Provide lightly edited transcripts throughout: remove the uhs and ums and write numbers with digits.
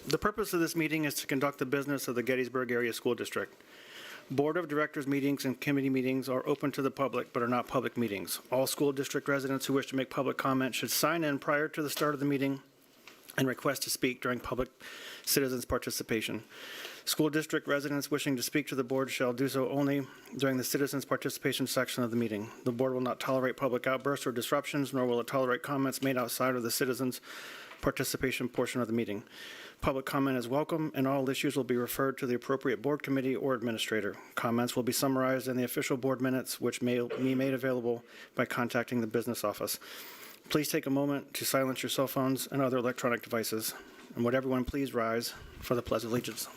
The purpose of this meeting is to conduct the business of the Gettysburg Area School District. Board of Directors meetings and committee meetings are open to the public but are not public meetings. All school district residents who wish to make public comment should sign in prior to the start of the meeting and request to speak during public citizens' participation. School district residents wishing to speak to the board shall do so only during the citizens' participation section of the meeting. The board will not tolerate public outbursts or disruptions, nor will it tolerate comments made outside of the citizens' participation portion of the meeting. Public comment is welcome, and all issues will be referred to the appropriate board committee or administrator. Comments will be summarized in the official board minutes, which may be made available by contacting the business office. Please take a moment to silence your cell phones and other electronic devices. And would everyone please rise for the Pledge of Allegiance.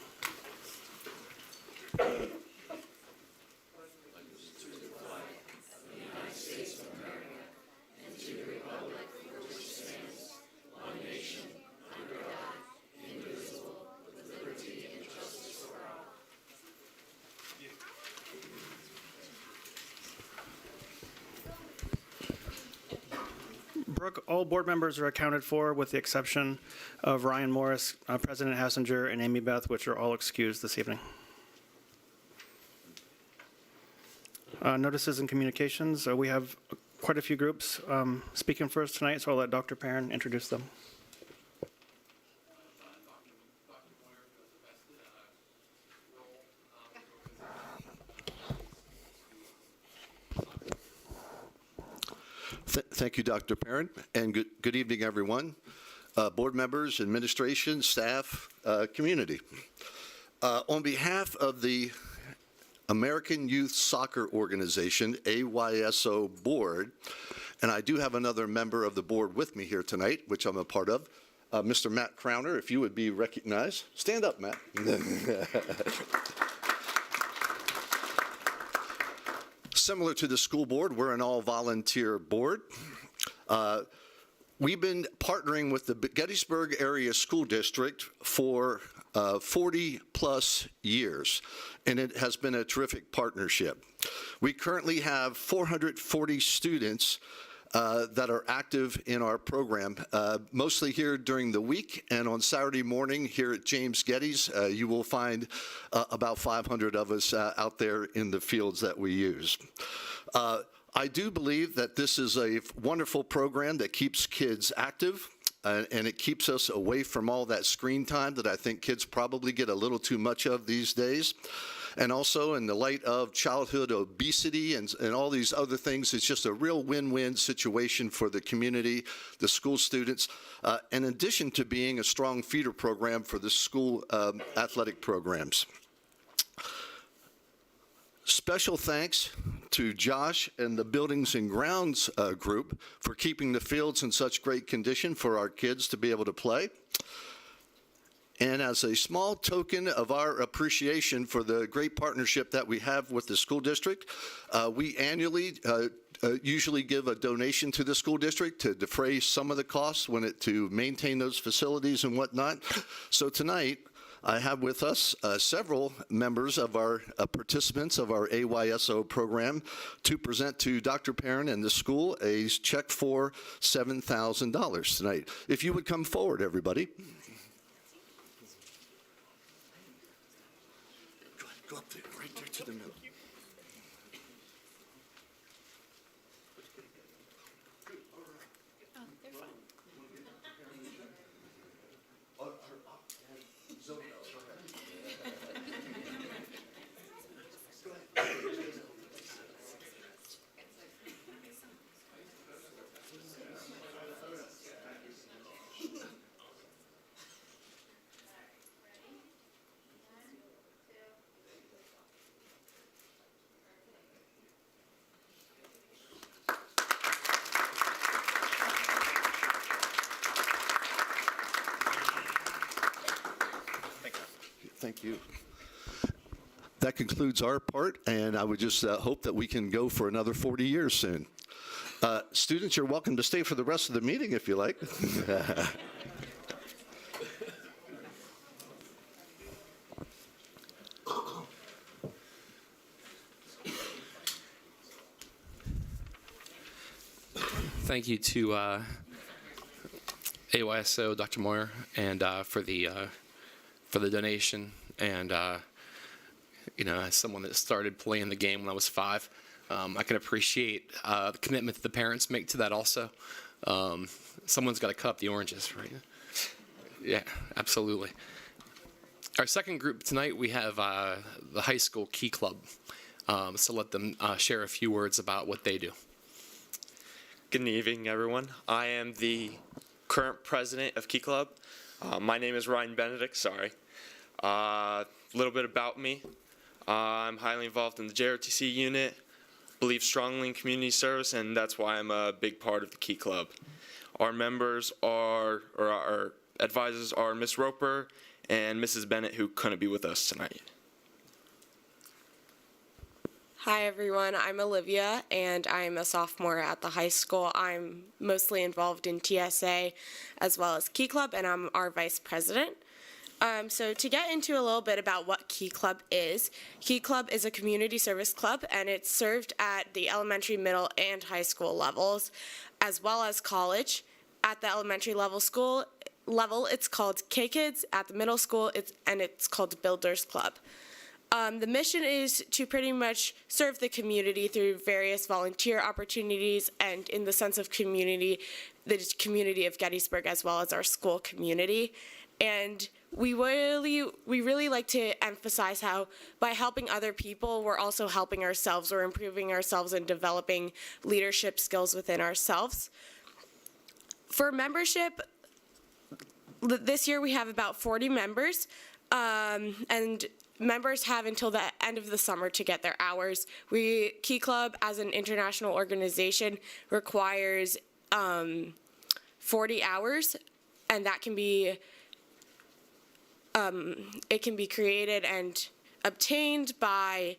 Brooke, all board members are accounted for with the exception of Ryan Morris, President Hassinger, and Amy Beth, which are all excused this evening. Notices and communications. We have quite a few groups speaking first tonight, so I'll let Dr. Perrin introduce them. Thank you, Dr. Perrin, and good evening, everyone. Board members, administration, staff, community. On behalf of the American Youth Soccer Organization, AYSO Board, and I do have another member of the board with me here tonight, which I'm a part of, Mr. Matt Crowner, if you would be recognized. Stand up, Matt. Similar to the school board, we're an all-volunteer board. We've been partnering with the Gettysburg Area School District for 40-plus years, and it has been a terrific partnership. We currently have 440 students that are active in our program, mostly here during the week, and on Saturday morning here at James Geddes, you will find about 500 of us out there in the fields that we use. I do believe that this is a wonderful program that keeps kids active, and it keeps us away from all that screen time that I think kids probably get a little too much of these days. And also in the light of childhood obesity and all these other things, it's just a real win-win situation for the community, the school students, in addition to being a strong feeder program for the school athletic programs. Special thanks to Josh and the Buildings and Grounds group for keeping the fields in such great condition for our kids to be able to play. And as a small token of our appreciation for the great partnership that we have with the school district, we annually usually give a donation to the school district to defray some of the costs to maintain those facilities and whatnot. So tonight, I have with us several members of our participants of our AYSO program to present to Dr. Perrin and the school a check for $7,000 tonight. If you would come forward, everybody. Go up there, right there to the middle. Thank you. That concludes our part, and I would just hope that we can go for another 40 years soon. Students, you're welcome to stay for the rest of the meeting if you like. Thank you to AYSO, Dr. Moyer, and for the for the donation. And, as someone that started playing the game when I was 5, I can appreciate the commitment that the parents make to that also. Someone's got to cut up the oranges, right? Yeah, absolutely. Our second group tonight, we have the high school Key Club. So let them share a few words about what they do. Good evening, everyone. I am the current president of Key Club. My name is Ryan Benedict, sorry. A little bit about me. I'm highly involved in the JRTC unit, believe strongly in community service, and that's why I'm a big part of the Key Club. Our members are, or our advisors are Miss Roper and Mrs. Bennett, who couldn't be with us tonight. Hi everyone, I'm Olivia and I'm a sophomore at the high school. I'm mostly involved in TSA as well as Key Club, and I'm our vice president. So to get into a little bit about what Key Club is a community service club, and it's served at the elementary, middle, and high school levels, as well as college. At the elementary level, it's called K-Kids. At the middle school, it's called Builders Club. The mission is to pretty much serve the community through various volunteer opportunities, and in the sense of community, the community of Gettysburg as well as our school community. And we really like to emphasize how by helping other people, we're also helping ourselves. We're improving ourselves and developing leadership skills within ourselves. For membership, this year we have about 40 members, and members have until the end of the summer to get their hours. Key Club, as an international organization, requires 40 hours, and that can be created and obtained by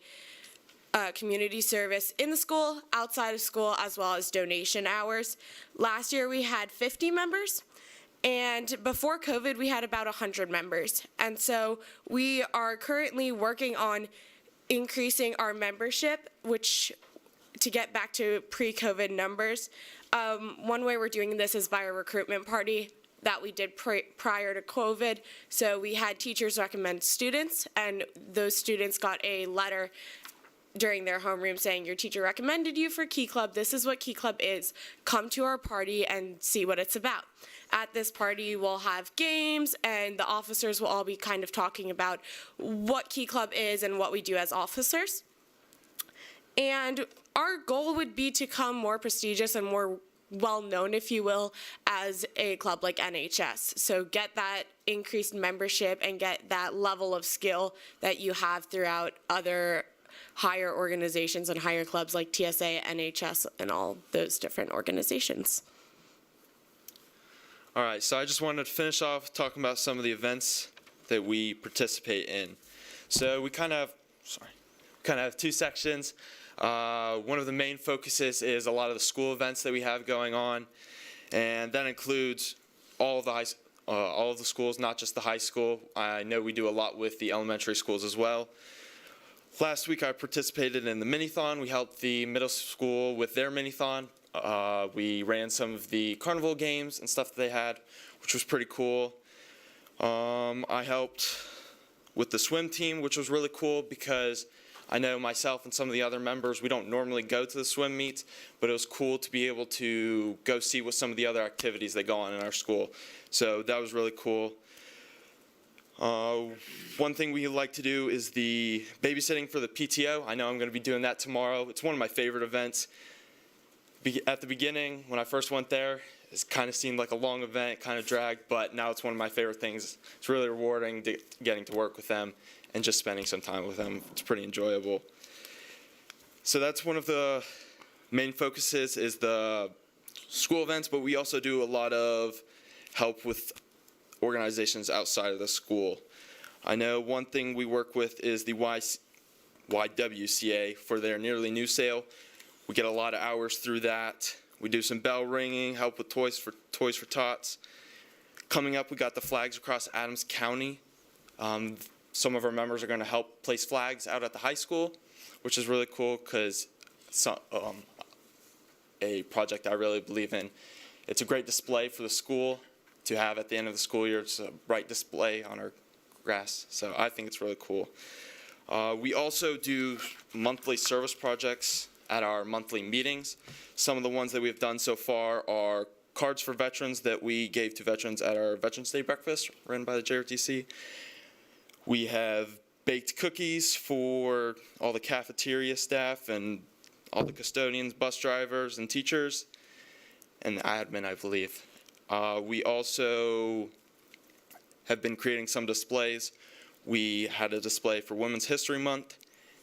community service in the school, outside of school, as well as donation hours. Last year we had 50 members. And before COVID, we had about 100 members. And so we are currently working on increasing our membership, to get back to pre-COVID numbers. One way we're doing this is by a recruitment party that we did prior to COVID. So we had teachers recommend students, and those students got a letter during their homeroom saying, your teacher recommended you for Key Club. This is what Key Club is. Come to our party and see what it's about. At this party, we'll have games, and the officers will all be kind of talking about what Key Club is and what we do as officers. And our goal would be to become more prestigious and more well-known, if you will, as a club like NHS. So get that increased membership and get that level of skill that you have throughout other higher organizations and higher clubs like TSA, NHS, and all those different organizations. All right, so I just wanted to finish off talking about some of the events that we participate in. So we kind of have two sections. One of the main focuses is a lot of the school events that we have going on, and that includes all of the schools, not just the high school. I know we do a lot with the elementary schools as well. Last week I participated in the mini-thon. We helped the middle school with their mini-thon. We ran some of the carnival games and stuff that they had, which was pretty cool. I helped with the swim team, which was really cool because I know myself and some of the other members, we don't normally go to the swim meets, but it was cool to be able to go see what some of the other activities that go on in our school. So that was really cool. One thing we like to do is the babysitting for the PTO. I know I'm going to be doing that tomorrow. It's one of my favorite events. At the beginning, when I first went there, it kind of seemed like a long event, kind of dragged, but now it's one of my favorite things. It's really rewarding getting to work with them and just spending some time with them. It's pretty enjoyable. So that's one of the main focuses is the school events, but we also do a lot of help with organizations outside of the school. I know one thing we work with is the YWCA for their Nearly New sale. We get a lot of hours through that. We do some bell ringing, help with Toys for Tots. Coming up, we got the flags across Adams County. Some of our members are going to help place flags out at the high school, which is really cool because it's a project I really believe in. It's a great display for the school to have at the end of the school year. It's a bright display on our grass. So I think it's really cool. We also do monthly service projects at our monthly meetings. Some of the ones that we've done so far are cards for veterans that we gave to veterans at our Veterans Day breakfast run by the JRTC. We have baked cookies for all the cafeteria staff and all the custodians, bus drivers, and teachers, and the admin, I believe. We also have been creating some displays. We had a display for Women's History Month,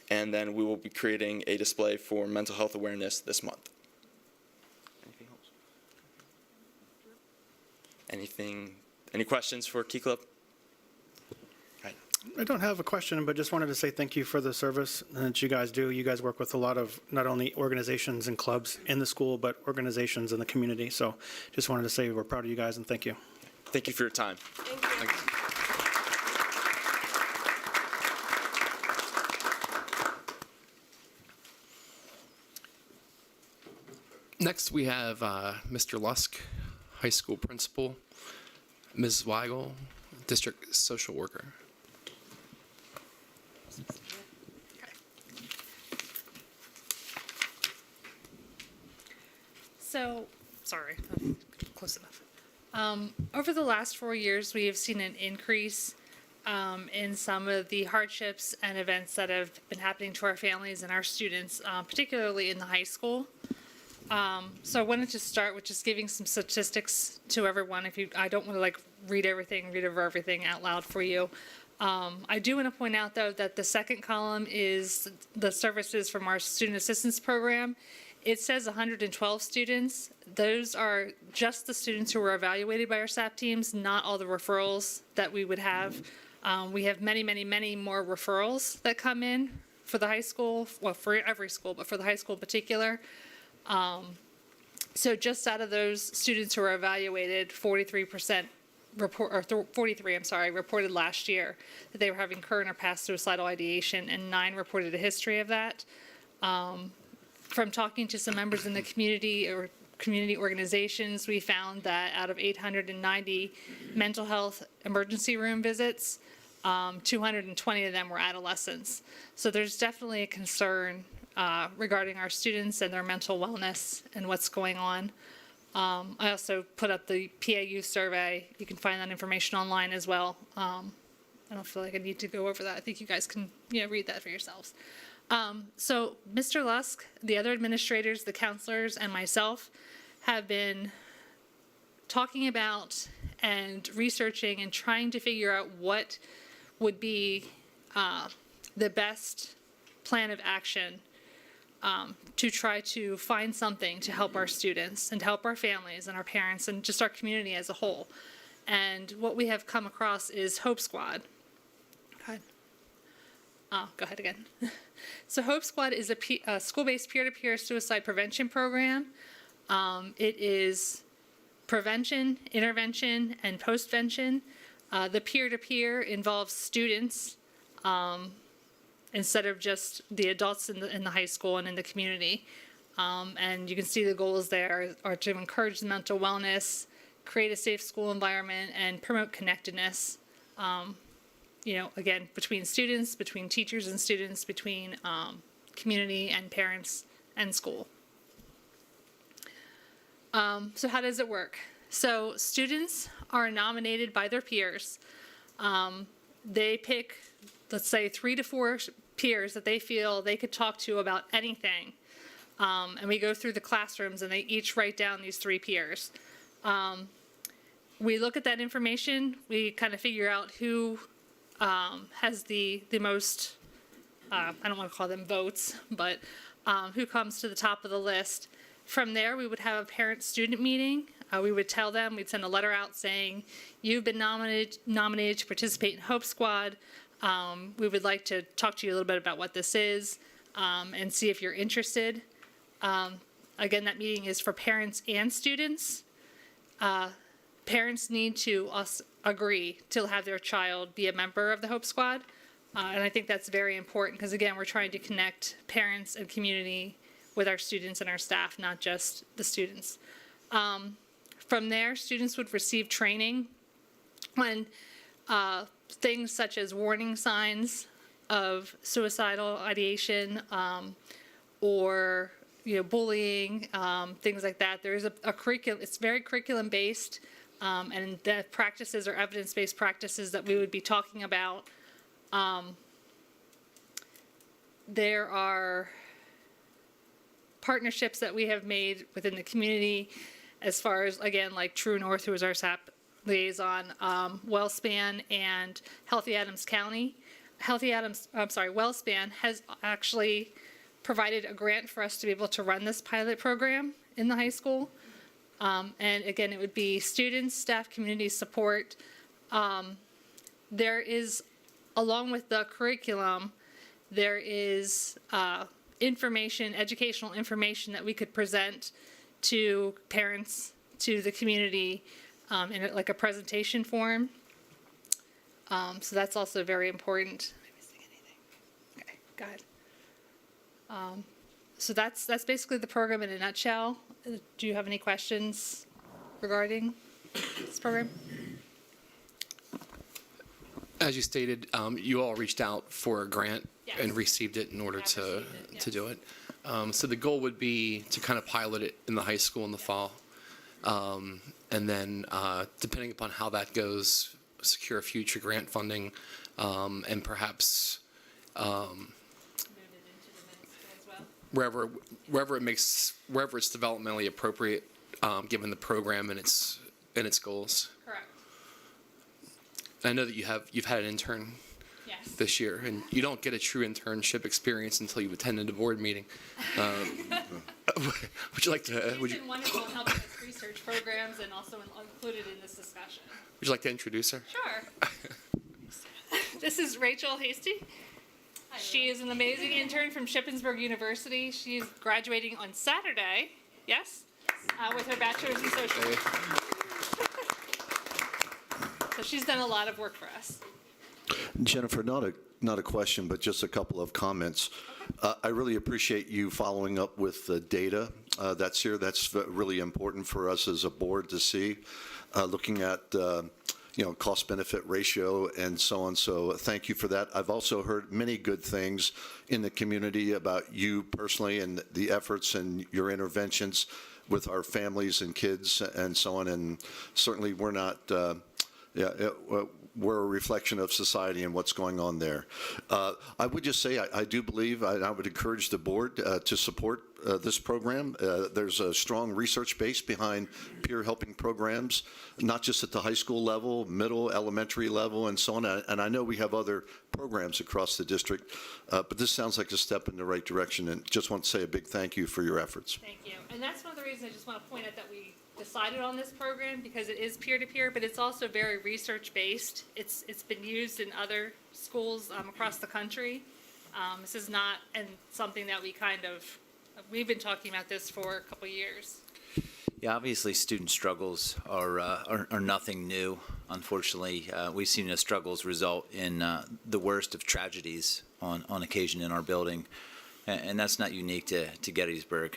and then we will be creating a display for mental health awareness this month. Anything else? Any questions for Key Club? I don't have a question, but just wanted to say thank you for the service that you guys do. You guys work with a lot of not only organizations and clubs in the school, but organizations in the community. So just wanted to say we're proud of you guys and thank you. Thank you for your time. Thank you. Next, we have Mr. Lusk, high school principal, Ms. Weigel, district social worker. So, sorry, close enough. Over the last 4 years, we have seen an increase in some of the hardships and events that have been happening to our families and our students, particularly in the high school. So I wanted to start with just giving some statistics to everyone. I don't want to read over everything out loud for you. I do want to point out, though, that the second column is the services from our student assistance program. It says 112 students. Those are just the students who were evaluated by our SAP teams, not all the referrals that we would have. We have many, many, many more referrals that come in for the high school, well, for every school, but for the high school in particular. So just out of those students who were evaluated, 43% reported last year that they were having current or past suicidal ideation, and 9 reported a history of that. From talking to some members in the community or community organizations, we found that out of 890 mental health emergency room visits, 220 of them were adolescents. So there's definitely a concern regarding our students and their mental wellness and what's going on. I also put up the PAU survey. You can find that information online as well. I don't feel like I need to go over that. I think you guys can read that for yourselves. So Mr. Lusk, the other administrators, the counselors, and myself have been talking about and researching and trying to figure out what would be the best plan of action to try to find something to help our students and help our families and our parents and just our community as a whole. And what we have come across is Hope Squad. Go ahead again. So Hope Squad is a school-based peer-to-peer suicide prevention program. It is prevention, intervention, and postvention. The peer-to-peer involves students instead of just the adults in the high school and in the community. And you can see the goals there are to encourage the mental wellness, create a safe school environment, and promote connectedness. Again, between students, between teachers and students, between community and parents and school. So how does it work? So students are nominated by their peers. They pick, let's say, 3 to 4 peers that they feel they could talk to about anything. And we go through the classrooms and they each write down these 3 peers. We look at that information. We kind of figure out who has the most, I don't want to call them votes, but who comes to the top of the list. From there, we would have a parent-student meeting. We would tell them, we'd send a letter out saying, you've been nominated to participate in Hope Squad. We would like to talk to you a little bit about what this is and see if you're interested. Again, that meeting is for parents and students. Parents need to agree to have their child be a member of the Hope Squad. And I think that's very important because, again, we're trying to connect parents and community with our students and our staff, not just the students. From there, students would receive training on things such as warning signs of suicidal ideation, or bullying, things like that. There is a curriculum. It's very curriculum based, and the practices are evidence based practices that we would be talking about. There are partnerships that we have made within the community, as far as, again, like True North, who is our SAP liaison, Wellspan, and Healthy Adams County. Wellspan has actually provided a grant for us to be able to run this pilot program in the high school. And again, it would be students, staff, community support. There is, along with the curriculum, there is educational information that we could present to parents, to the community, in like a presentation form. So that's also very important. Am I missing anything? Okay, go ahead. So that's basically the program in a nutshell. Do you have any questions regarding this program? As you stated, you all reached out for a grant Yes. and received it in order Have to received it, yes. do it. So the goal would be to kind of pilot it in the high school in the fall. And then, depending upon how that goes, secure future grant funding, and perhaps wherever it's developmentally appropriate, given the program and its goals. Correct. I know that you've had an intern Yes. this year, and you don't get a true internship experience until you've attended a board meeting. Would you like to? She's been wonderful in helping us research programs and also included in this discussion. Would you like to introduce her? Sure. This is Rachel Hasty. She is an amazing intern from Shippensburg University. She's graduating on Saturday, yes? With her bachelor's in social work. So she's done a lot of work for us. Jennifer, not a question, but just a couple of comments. I really appreciate you following up with the data that's here. That's really important for us as a board to see, looking at cost-benefit ratio and so on. So thank you for that. I've also heard many good things in the community about you personally and the efforts and your interventions with our families and kids and so on. And certainly we're not, we're a reflection of society and what's going on there. I would just say I do believe, and I would encourage the board to support this program. There's a strong research base behind peer helping programs, not just at the high school level, middle, elementary level, and so on. And I know we have other programs across the district, but this sounds like a step in the right direction. And just want to say a big thank you for your efforts. Thank you. And that's one of the reasons I just want to point out that we decided on this program, because it is peer-to-peer, but it's also very research-based. It's been used in other schools across the country. This is not something that we've been talking about this for a couple years. Yeah, obviously, student struggles are nothing new. Unfortunately, we've seen those struggles result in the worst of tragedies on occasion in our building, and that's not unique to Gettysburg.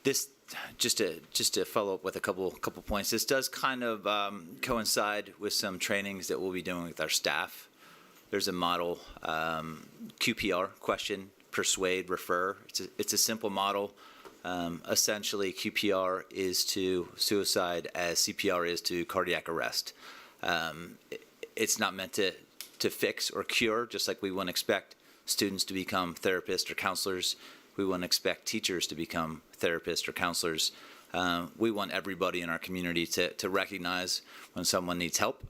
This just to follow up with a couple points. This does kind of coincide with some trainings that we'll be doing with our staff. There's a model QPR question: persuade, refer. It's a simple model. Essentially, QPR is to suicide as CPR is to cardiac arrest. It's not meant to fix or cure, just like we wouldn't expect students to become therapists or counselors. We wouldn't expect teachers to become therapists or counselors. We want everybody in our community to recognize when someone needs help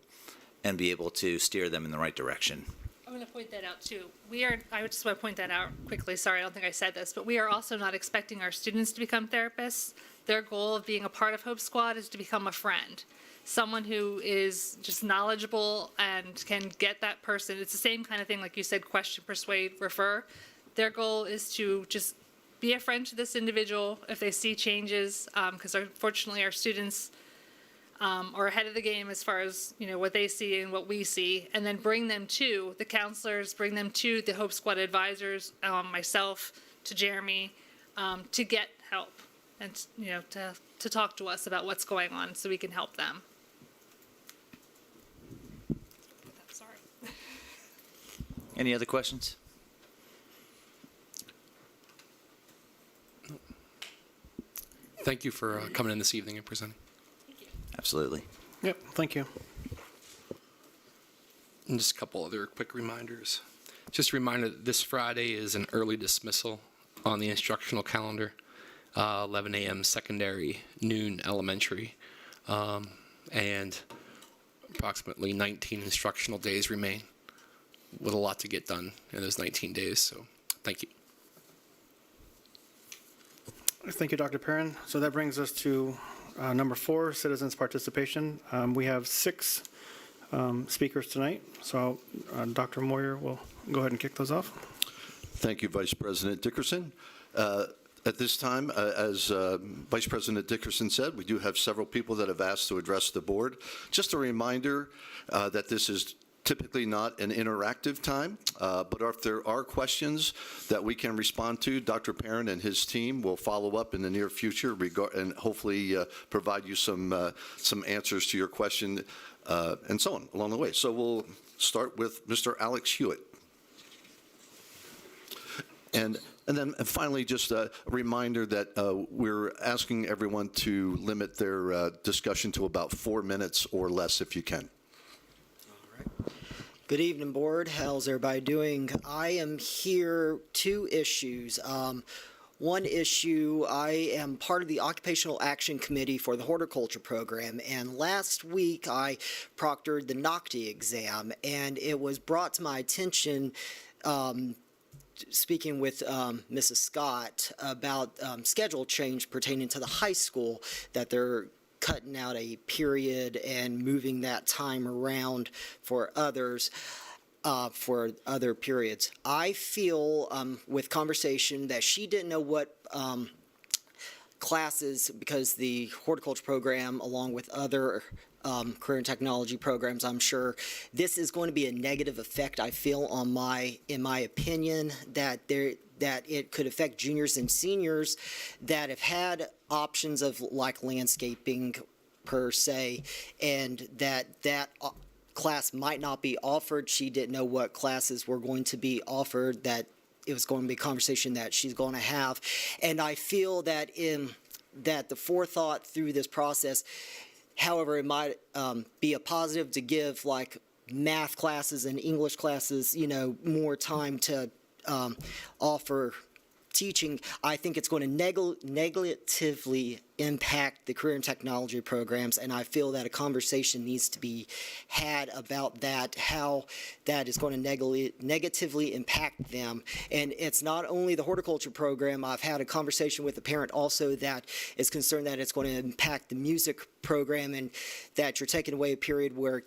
and be able to steer them in the right direction. I'm going to point that out too. I just want to point that out quickly. Sorry, I don't think I said this, but we are also not expecting our students to become therapists. Their goal of being a part of Hope Squad is to become a friend, someone who is just knowledgeable and can get that person. It's the same kind of thing, like you said, question, persuade, refer. Their goal is to just be a friend to this individual if they see changes, because unfortunately our students are ahead of the game as far as what they see and what we see, and then bring them to the counselors, bring them to the Hope Squad advisors, myself, to Jeremy, to get help and to talk to us about what's going on so we can help them. Any other questions? Thank you for coming in this evening and presenting. Absolutely. Yep, thank you. And just a couple other quick reminders. Just a reminder that this Friday is an early dismissal on the instructional calendar. 11 a.m. secondary, noon elementary, and approximately 19 instructional days remain with a lot to get done in those 19 days. So thank you. Thank you, Dr. Perrin. So that brings us to number 4, citizens' participation. We have 6 speakers tonight. So Dr. Moyer will go ahead and kick those off. Thank you, Vice President Dickerson. At this time, as Vice President Dickerson said, we do have several people that have asked to address the board. Just a reminder that this is typically not an interactive time, but if there are questions that we can respond to, Dr. Perrin and his team will follow up in the near future and hopefully provide you some answers to your question and so on along the way. So we'll start with Mr. Alex Hewitt. And then finally, just a reminder that we're asking everyone to limit their discussion to about 4 minutes or less if you can. Good evening, Board. How's everybody doing? I am here 2 issues. One issue, I am part of the Occupational Action Committee for the Horticulture Program, and last week I proctored the NOCTI exam, and it was brought to my attention speaking with Mrs. Scott about schedule change pertaining to the high school, that they're cutting out a period and moving that time around for others, for other periods. I feel with conversation that she didn't know what classes, because the horticulture program, along with other career and technology programs, I'm sure this is going to be a negative effect, I feel, on in my opinion, that it could affect juniors and seniors that have had options of like landscaping per se, and that class might not be offered. She didn't know what classes were going to be offered, that it was going to be a conversation that she's going to have. And I feel that that the forethought through this process, however, it might be a positive to give like math classes and English classes, more time to offer teaching. I think it's going to negatively impact the career and technology programs, and I feel that a conversation needs to be had about that, how that is going to negatively impact them. And it's not only the horticulture program. I've had a conversation with a parent also that is concerned that it's going to impact the music program, and that you're taking away a period where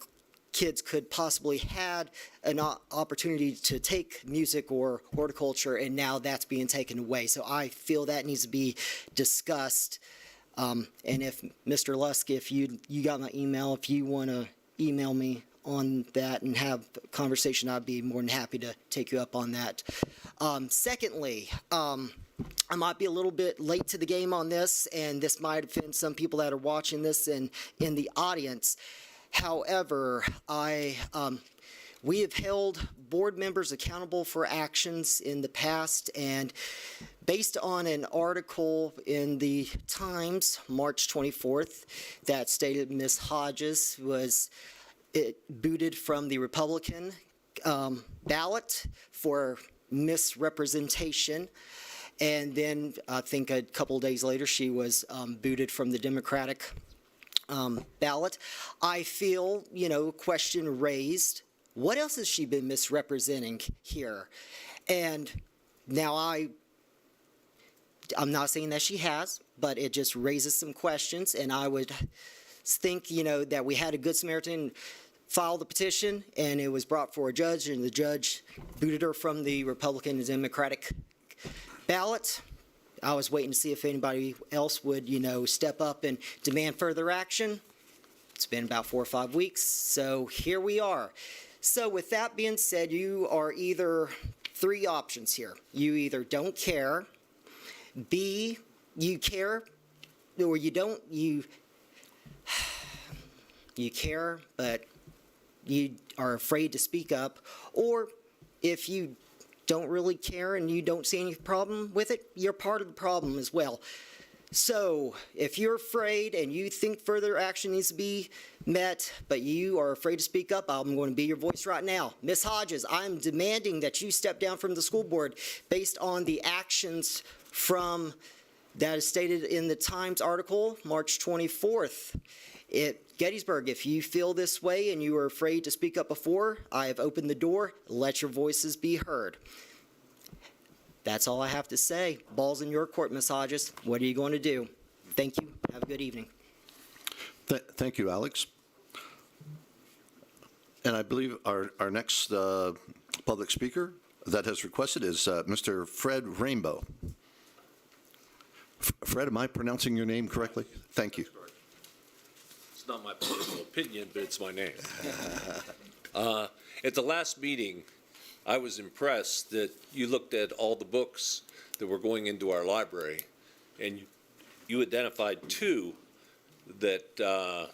kids could possibly had an opportunity to take music or horticulture, and now that's being taken away. So I feel that needs to be discussed. And if Mr. Lusk, if you got my email, if you want to email me on that and have a conversation, I'd be more than happy to take you up on that. Secondly, I might be a little bit late to the game on this, and this might offend some people that are watching this and in the audience. However, we have held board members accountable for actions in the past, and based on an article in the Times, March 24th, that stated Ms. Hodges was booted from the Republican ballot for misrepresentation. And then I think a couple of days later, she was booted from the Democratic ballot. I feel, question raised. What else has she been misrepresenting here? And now I'm not saying that she has, but it just raises some questions. And I would think, that we had a Good Samaritan file the petition, and it was brought for a judge, and the judge booted her from the Republican and Democratic ballot. I was waiting to see if anybody else would, step up and demand further action. It's been about 4 or 5 weeks, so here we are. So with that being said, you are either 3 options here. You either don't care, B, you care, or you don't, you care, but you are afraid to speak up, or if you don't really care and you don't see any problem with it, you're part of the problem as well. So if you're afraid and you think further action needs to be met, but you are afraid to speak up, I'm going to be your voice right now. Ms. Hodges, I'm demanding that you step down from the school board based on the actions from that is stated in the Times article, March 24th. Gettysburg, if you feel this way and you are afraid to speak up before, I have opened the door. Let your voices be heard. That's all I have to say. Ball's in your court, Ms. Hodges. What are you going to do? Thank you. Have a good evening. Thank you, Alex. And I believe our next public speaker that has requested is Mr. Fred Rainbow. Fred, am I pronouncing your name correctly? Thank you. It's not my political opinion, but it's my name. At the last meeting, I was impressed that you looked at all the books that were going into our library, and you identified two that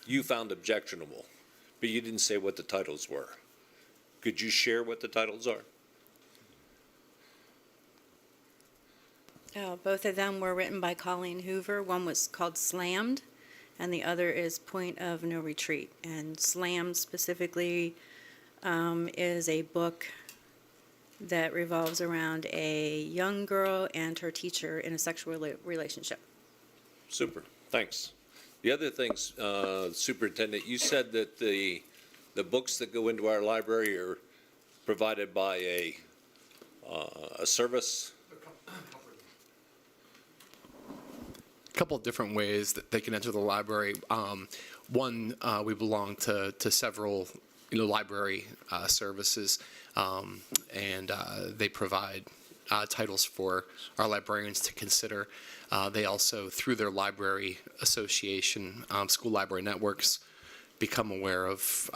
you found objectionable, but you didn't say what the titles were. Could you share what the titles are? Both of them were written by Colleen Hoover. One was called Slammed, and the other is Point of No Retreat. And Slammed specifically is a book that revolves around a young girl and her teacher in a sexual relationship. Super, thanks. The other things, Superintendent, you said that the books that go into our library are provided by a service. Couple of different ways that they can enter the library. One, we belong to several, library services, and they provide titles for our librarians to consider. They also, through their library association, school library networks, become aware of.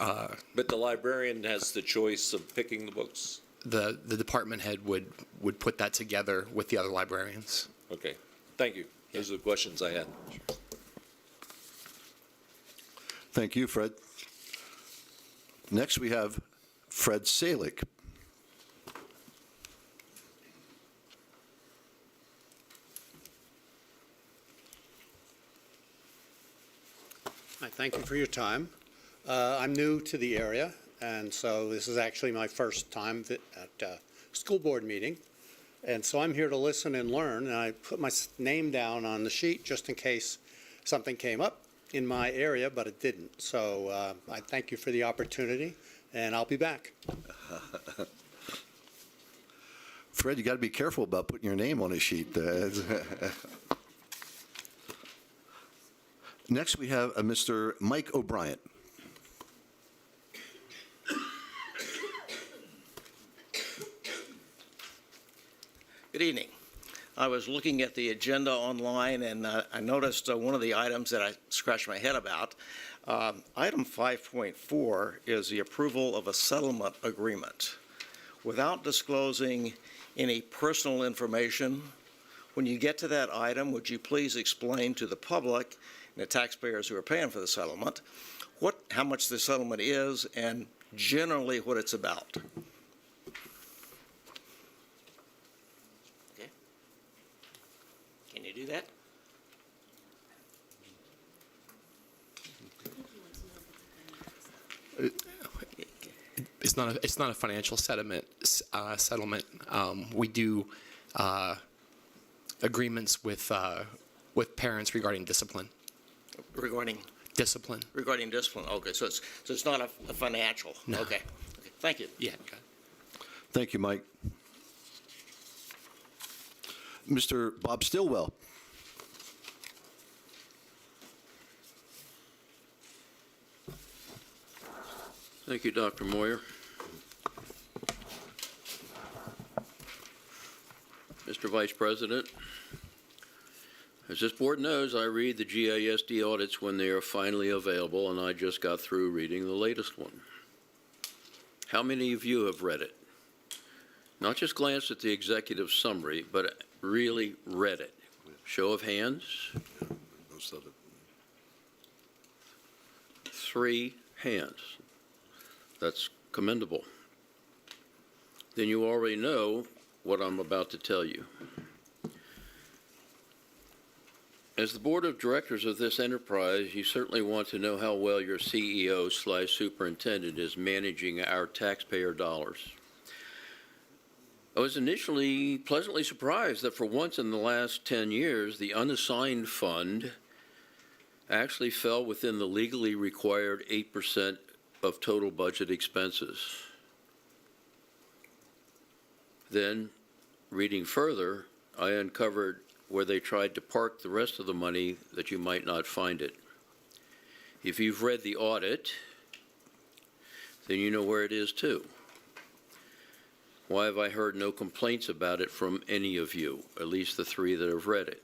But the librarian has the choice of picking the books? The department head would put that together with the other librarians. Okay, thank you. Those are the questions I had. Thank you, Fred. Next, we have Fred Salick. Hi, thank you for your time. I'm new to the area, and so this is actually my first time at a school board meeting. And so I'm here to listen and learn, and I put my name down on the sheet just in case something came up in my area, but it didn't. So I thank you for the opportunity, and I'll be back. Fred, you got to be careful about putting your name on a sheet. Next, we have Mr. Mike O'Brien. Good evening. I was looking at the agenda online, and I noticed one of the items that I scratched my head about. Item 5.4 is the approval of a settlement agreement. Without disclosing any personal information, when you get to that item, would you please explain to the public and the taxpayers who are paying for the settlement how much the settlement is and generally what it's about? Can you do that? It's not a financial settlement. We do agreements with parents regarding discipline. Regarding discipline. Okay, so it's not a financial. No. Okay. Thank you. Yeah. Thank you, Mike. Mr. Bob Stillwell. Thank you, Dr. Moyer. Mr. Vice President, as this board knows, I read the GASD audits when they are finally available, and I just got through reading the latest one. How many of you have read it? Not just glanced at the executive summary, but really read it. Show of hands. 3 hands. That's commendable. then you already know what I'm about to tell you. As the board of directors of this enterprise, you certainly want to know how well your CEO/superintendent is managing our taxpayer dollars. I was initially pleasantly surprised that for once in the last 10 years, the unassigned fund actually fell within the legally required 8% of total budget expenses. Then, reading further, I uncovered where they tried to park the rest of the money that you might not find it. If you've read the audit, then you know where it is too. Why have I heard no complaints about it from any of you, at least the 3 that have read it?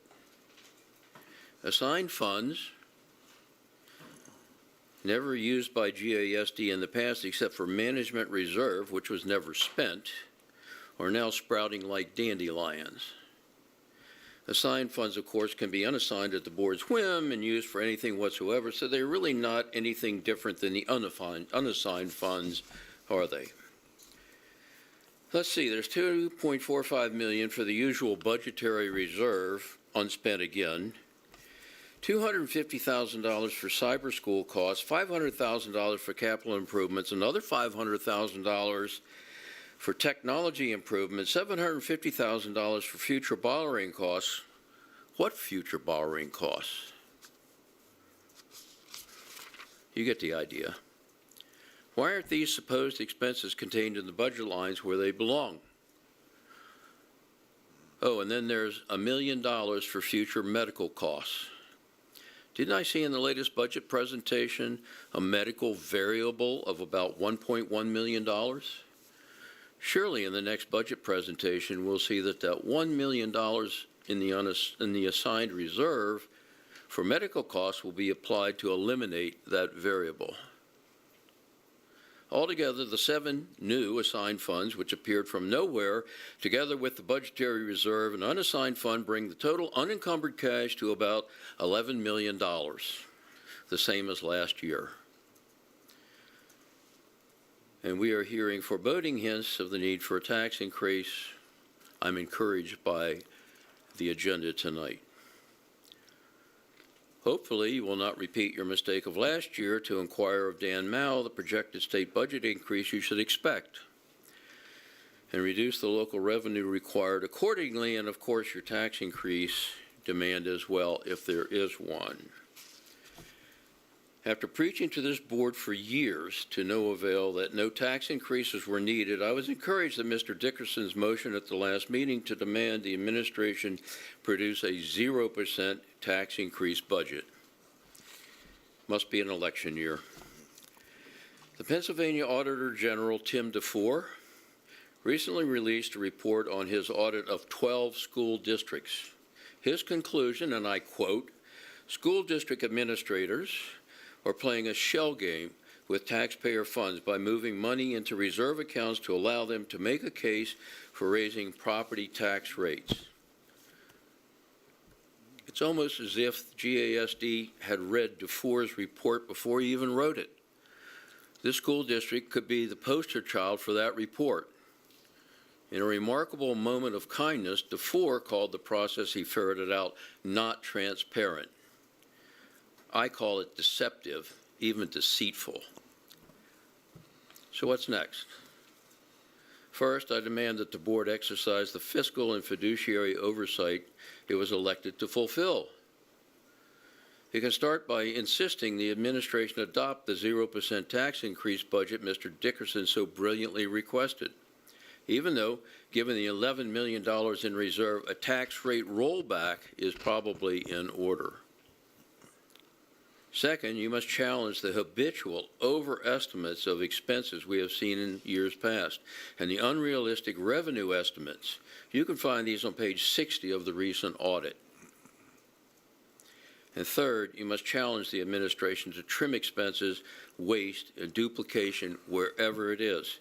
Assigned funds, never used by GASD in the past except for management reserve, which was never spent, are now sprouting like dandelions. Assigned funds, of course, can be unassigned at the board's whim and used for anything whatsoever, so they're really not anything different than the unassigned funds, are they? Let's see, there's $2.45 million for the usual budgetary reserve, unspent again, $250,000 for cyber school costs, $500,000 for capital improvements, another $500,000 for technology improvements, $750,000 for future borrowing costs. What future borrowing costs? You get the idea. Why aren't these supposed expenses contained in the budget lines where they belong? Oh, and then there's $1 million for future medical costs. Didn't I see in the latest budget presentation a medical variable of about $1.1 million? Surely in the next budget presentation, we'll see that that $1 million in the assigned reserve for medical costs will be applied to eliminate that variable. Altogether, the 7 new assigned funds, which appeared from nowhere, together with the budgetary reserve and unassigned fund, bring the total unencumbered cash to about $11 million, the same as last year. And we are hearing foreboding hints of the need for a tax increase. I'm encouraged by the agenda tonight. Hopefully, you will not repeat your mistake of last year to inquire of Dan Mao the projected state budget increase you should expect, and reduce the local revenue required accordingly, and of course your tax increase demand as well, if there is one. After preaching to this board for years to no avail that no tax increases were needed, I was encouraged that Mr. Dickerson's motion at the last meeting to demand the administration produce a 0% tax increase budget. Must be an election year. The Pennsylvania Auditor General, Tim DeFore, recently released a report on his audit of 12 school districts. His conclusion, and I quote, "School district administrators are playing a shell game with taxpayer funds by moving money into reserve accounts to allow them to make a case for raising property tax rates." It's almost as if GASD had read DeFore's report before he even wrote it. This school district could be the poster child for that report. In a remarkable moment of kindness, DeFore called the process he ferreted out not transparent. I call it deceptive, even deceitful. So what's next? First, I demand that the board exercise the fiscal and fiduciary oversight it was elected to fulfill. It can start by insisting the administration adopt the 0% tax increase budget Mr. Dickerson so brilliantly requested, even though, given the $11 million in reserve, a tax rate rollback is probably in order. Second, you must challenge the habitual overestimates of expenses we have seen in years past and the unrealistic revenue estimates. You can find these on page 60 of the recent audit. And third, you must challenge the administration to trim expenses, waste, and duplication wherever it is.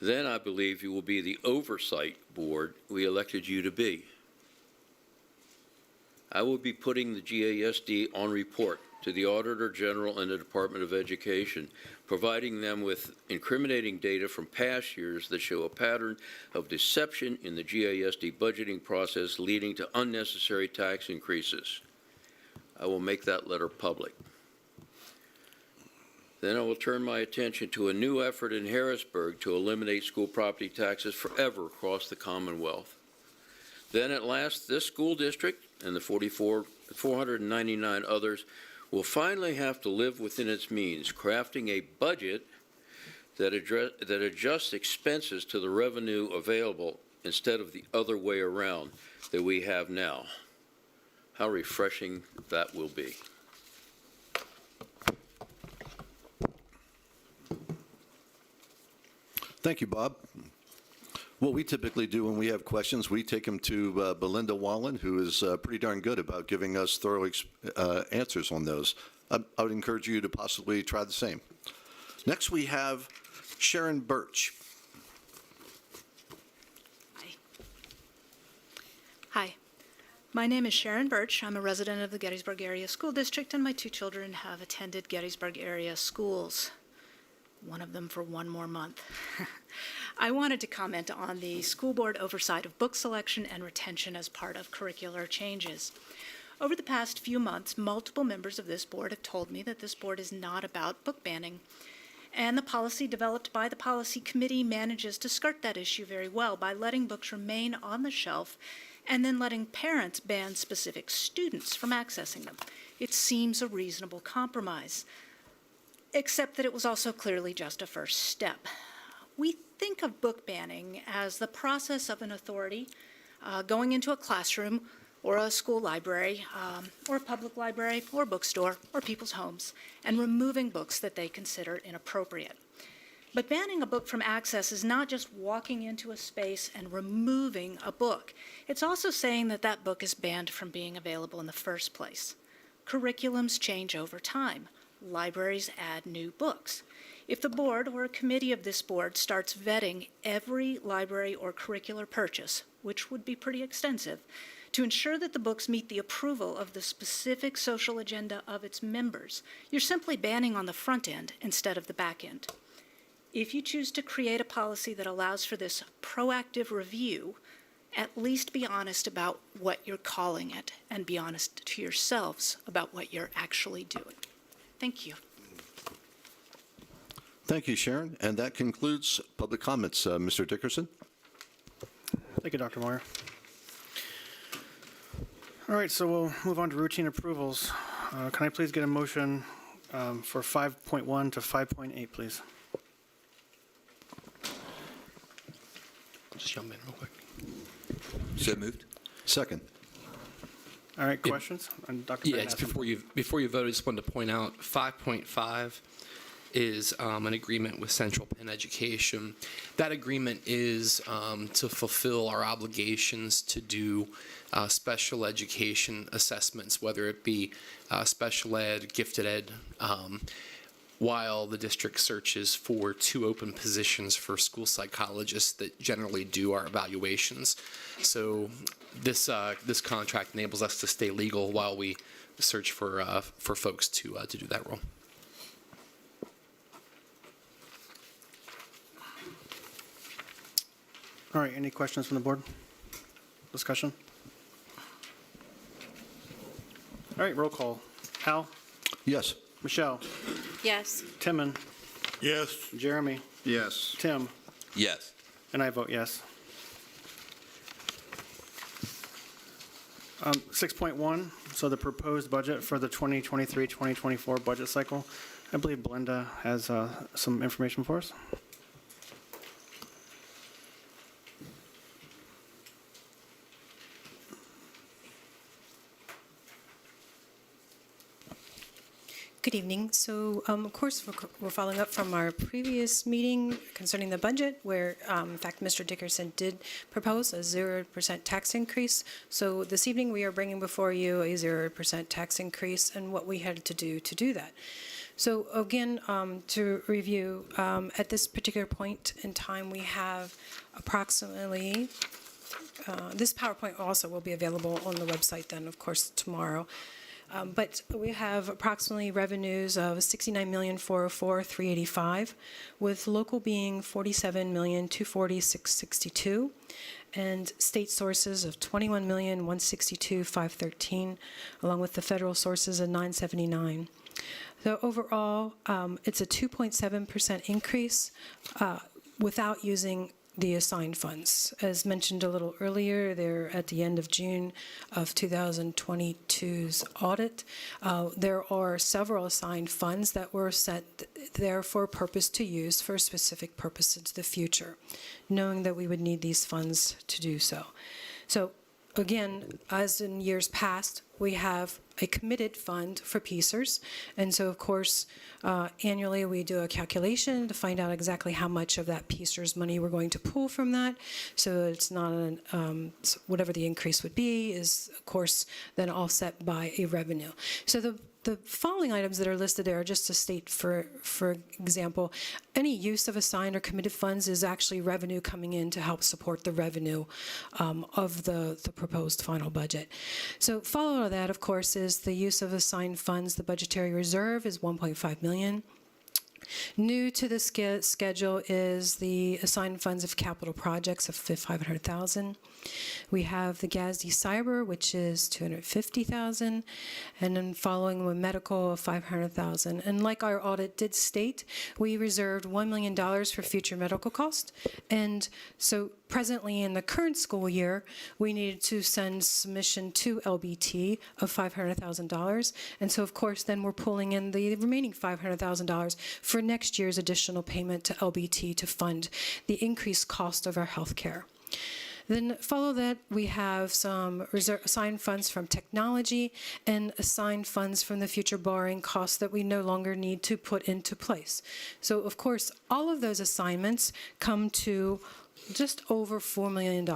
Then I believe you will be the oversight board we elected you to be. I will be putting the GASD on report to the Auditor General and the Department of Education providing them with incriminating data from past years that show a pattern of deception in the GASD budgeting process leading to unnecessary tax increases. I will make that letter public. Then I will turn my attention to a new effort in Harrisburg to eliminate school property taxes forever across the Commonwealth. Then at last, this school district and the 499 others will finally have to live within its means, crafting a budget that adjusts expenses to the revenue available instead of the other way around that we have now. How refreshing that will be. Thank you, Bob. What we typically do when we have questions, we take them to Belinda Wallen, who is pretty darn good about giving us thorough answers on those. I would encourage you to possibly try the same. Next, we have Sharon Birch. Hi. My name is Sharon Birch. I'm a resident of the Gettysburg Area School District, and my two children have attended Gettysburg Area schools, one of them for one more month. I wanted to comment on the school board oversight of book selection and retention as part of curricular changes. Over the past few months, multiple members of this board have told me that this board is not about book banning, and the policy developed by the policy committee manages to skirt that issue very well by letting books remain on the shelf and then letting parents ban specific students from accessing them. It seems a reasonable compromise, except that it was also clearly just a first step. We think of book banning as the process of an authority going into a classroom or a school library or a public library or bookstore or people's homes and removing books that they consider inappropriate. But banning a book from access is not just walking into a space and removing a book. It's also saying that that book is banned from being available in the first place. Curriculums change over time. Libraries add new books. If the board or a committee of this board starts vetting every library or curricular purchase, which would be pretty extensive, to ensure that the books meet the approval of the specific social agenda of its members, you're simply banning on the front end instead of the back end. If you choose to create a policy that allows for this proactive review, at least be honest about what you're calling it and be honest to yourselves about what you're actually doing. Thank you. Thank you, Sharon. And that concludes public comments. Mr. Dickerson? Thank you, Dr. Moyer. All right, so we'll move on to routine approvals. Can I please get a motion for 5.1 to 5.8, please? Just jump in real quick. So moved. Second. All right, questions? And Dr. Yeah, Brand just has some. before you vote, I just wanted to point out 5.5 is an agreement with Central Penn Education. That agreement is to fulfill our obligations to do special education assessments, whether it be special ed, gifted ed, while the district searches for 2 open positions for school psychologists that generally do our evaluations. So this contract enables us to stay legal while we search for folks to do that role. All right, any questions from the board? Discussion? All right, roll call. Hal? Yes. Michelle? Yes. Timon? Yes. Jeremy? Yes. Tim? Yes. And I vote yes. 6.1, so the proposed budget for the 2023-2024 budget cycle. I believe Belinda has some information for us. Good evening. So, of course, we're following up from our previous meeting concerning the budget, where, in fact, Mr. Dickerson did propose a 0% tax increase. So this evening, we are bringing before you a 0% tax increase and what we had to do that. So again, to review, at this particular point in time, we have approximately, this PowerPoint also will be available on the website then, of course, tomorrow. But we have approximately revenues of $69,404,385, with local being $47,240,662, and state sources of $21,162,513, along with the federal sources of $979. So overall, it's a 2.7% increase without using the assigned funds. As mentioned a little earlier, they're at the end of June of 2022's audit. There are several assigned funds that were set there for a purpose to use for a specific purpose into the future, knowing that we would need these funds to do so. So again, as in years past, we have a committed fund for PACERS. And so, of course, annually we do a calculation to find out exactly how much of that PACERS money we're going to pull from that. So it's not whatever the increase would be is, of course, then offset by a revenue. So the following items that are listed there are just to state, for example, any use of assigned or committed funds is actually revenue coming in to help support the revenue of the proposed final budget. So follow to that, of course, is the use of assigned funds. The budgetary reserve is $1.5 million. New to the schedule is the assigned funds of capital projects of $500,000. We have the GASD cyber, which is $250,000, and then following with medical of $500,000. And like our audit did state, we reserved $1 million for future medical costs. And so presently in the current school year, we needed to send submission to LBT of $500,000. And so, of course, then we're pulling in the remaining $500,000 for next year's additional payment to LBT to fund the increased cost of our health care. Then follow that, we have some assigned funds from technology and assigned funds from the future borrowing costs that we no longer need to put into place. So, of course, all of those assignments come to just over $4 million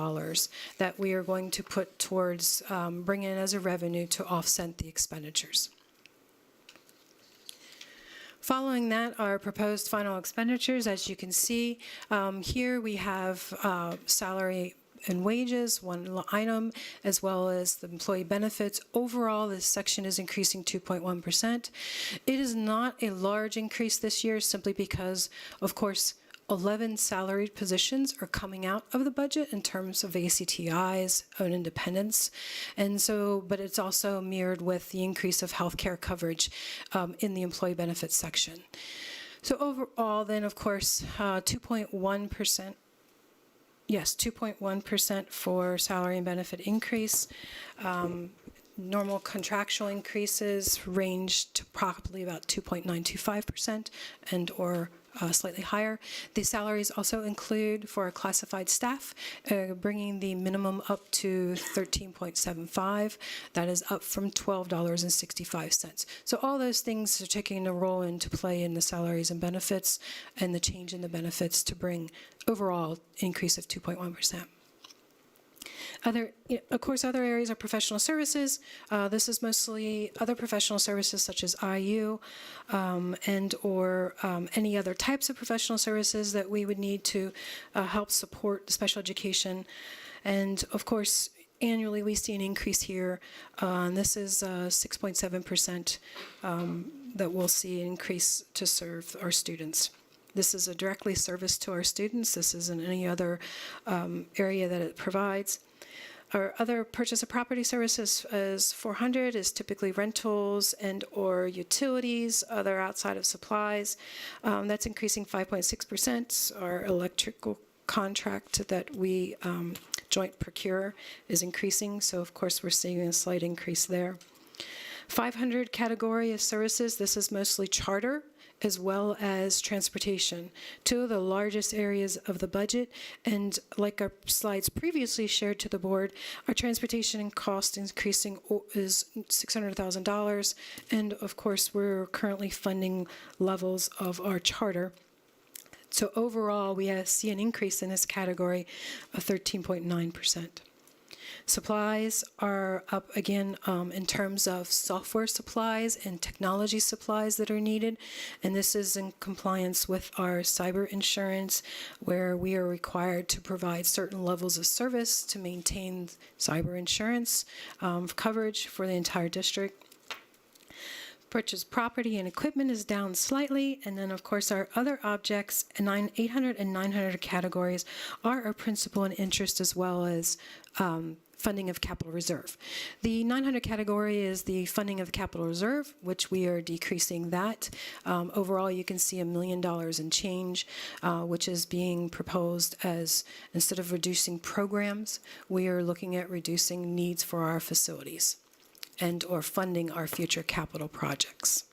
that we are going to put towards bring in as a revenue to offset the expenditures. Following that, our proposed final expenditures. As you can see, here we have salary and wages, one item, as well as the employee benefits. Overall, this section is increasing 2.1%. It is not a large increase this year simply because, of course, 11 salaried positions are coming out of the budget in terms of ACTI's own independence. And so, but it's also mirrored with the increase of healthcare coverage in the employee benefits section. So overall, then, of course, 2.1%. Yes, 2.1% for salary and benefit increase. Normal contractual increases range to probably about 2.925% and or slightly higher. The salaries also include, for our classified staff, bringing the minimum up to $13.75. That is up from $12.65. So all those things are taking a role into play in the salaries and benefits and the change in the benefits to bring overall increase of 2.1%. Of course, other areas are professional services. This is mostly other professional services such as IU and or any other types of professional services that we would need to help support special education. And of course, annually we see an increase here. And this is 6.7% that we'll see an increase to serve our students. This is a directly service to our students. This isn't any other area that it provides. Our other purchase of property services is $400, is typically rentals and or utilities, other outside of supplies. That's increasing 5.6%. Our electrical contract that we joint procure is increasing, so of course we're seeing a slight increase there. 500 category of services, this is mostly charter as well as transportation, two of the largest areas of the budget. And like our slides previously shared to the board, our transportation cost increasing is $600,000. And of course, we're currently funding levels of our charter. So overall, we see an increase in this category of 13.9%. Supplies are up again in terms of software supplies and technology supplies that are needed. And this is in compliance with our cyber insurance, where we are required to provide certain levels of service to maintain cyber insurance coverage for the entire district. Purchase property and equipment is down slightly, and then, of course, our other objects, 800 and 900 categories, are our principal and interest as well as funding of capital reserve. The 900 category is the funding of capital reserve, which we are decreasing that. Overall, you can see $1 million in change, which is being proposed as, instead of reducing programs, we are looking at reducing needs for our facilities and or funding our future capital projects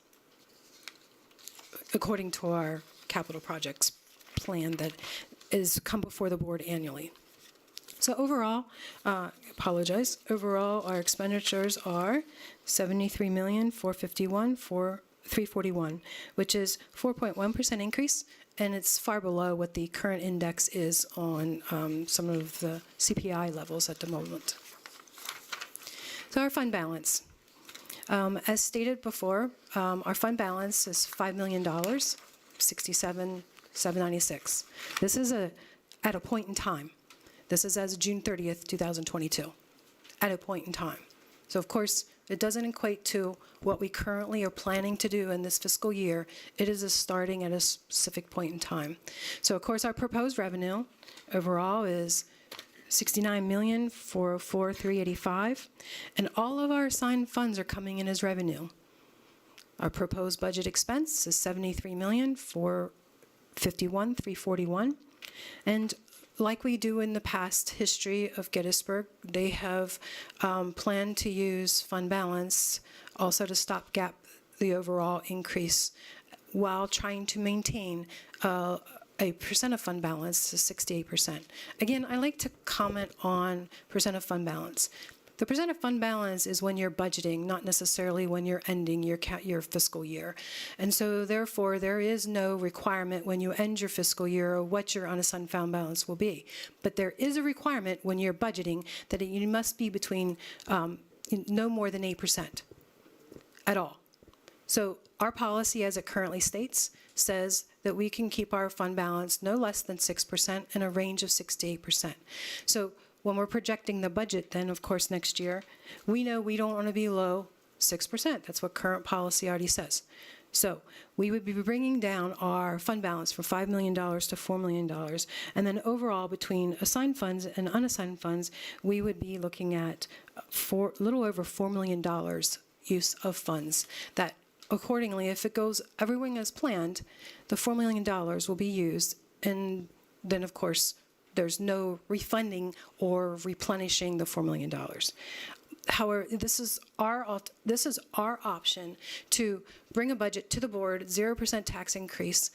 according to our capital projects plan that is come before the board annually. So overall, overall our expenditures are $73,451,341, which is 4.1% increase, and it's far below what the current index is on some of the CPI levels at the moment. So our fund balance. As stated before, our fund balance is $5 million, $67,796. This is at a point in time. This is as of June 30th, 2022, at a point in time. So of course, it doesn't equate to what we currently are planning to do in this fiscal year. It is starting at a specific point in time. So of course, our proposed revenue overall is $69,404,385, and all of our assigned funds are coming in as revenue. Our proposed budget expense is $73,451,341, and like we do in the past history of Gettysburg, they have planned to use fund balance also to stopgap the overall increase while trying to maintain a percent of fund balance to 68%. Again, I like to comment on percent of fund balance. The percent of fund balance is when you're budgeting, not necessarily when you're ending your fiscal year. And so therefore, there is no requirement when you end your fiscal year or what your unassigned fund balance will be. But there is a requirement when you're budgeting that you must be between no more than 8% at all. So our policy as it currently states says that we can keep our fund balance no less than 6% in a range of 6 to 8%. So when we're projecting the budget then, of course, next year, we know we don't want to be below 6%. That's what current policy already says. So we would be bringing down our fund balance from $5 million to $4 million. And then overall, between assigned funds and unassigned funds, we would be looking at a little over $4 million use of funds that accordingly, if it goes everything as planned, the $4 million will be used, and then, of course, there's no refunding or replenishing the $4 million. However, this is our option to bring a budget to the board, 0% tax increase,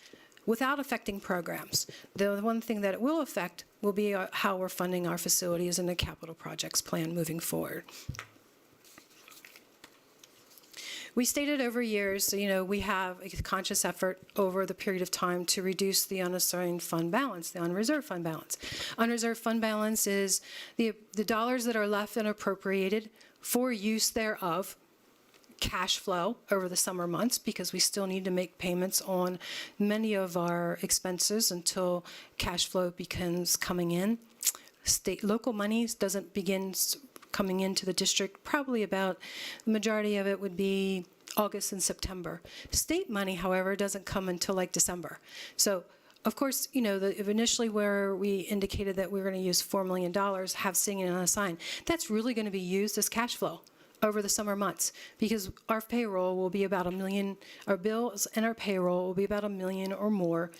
without affecting programs. The one thing that it will affect will be how we're funding our facilities and the capital projects plan moving forward. We stated over years, we have a conscious effort over the period of time to reduce the unassigned fund balance, the unreserved fund balance. Unreserved fund balance is the dollars that are left unappropriated for use thereof, cash flow over the summer months, because we still need to make payments on many of our expenses until cash flow begins coming in. Local monies doesn't begin coming into the district, probably about the majority of it would be August and September. State money, however, doesn't come until like December. So, of course, initially where we indicated that we were going to use $4 million, have sitting in unassigned, that's really going to be used as cash flow over the summer months, because our payroll will be about $1 million, our bills and our payroll will be about $1 million or more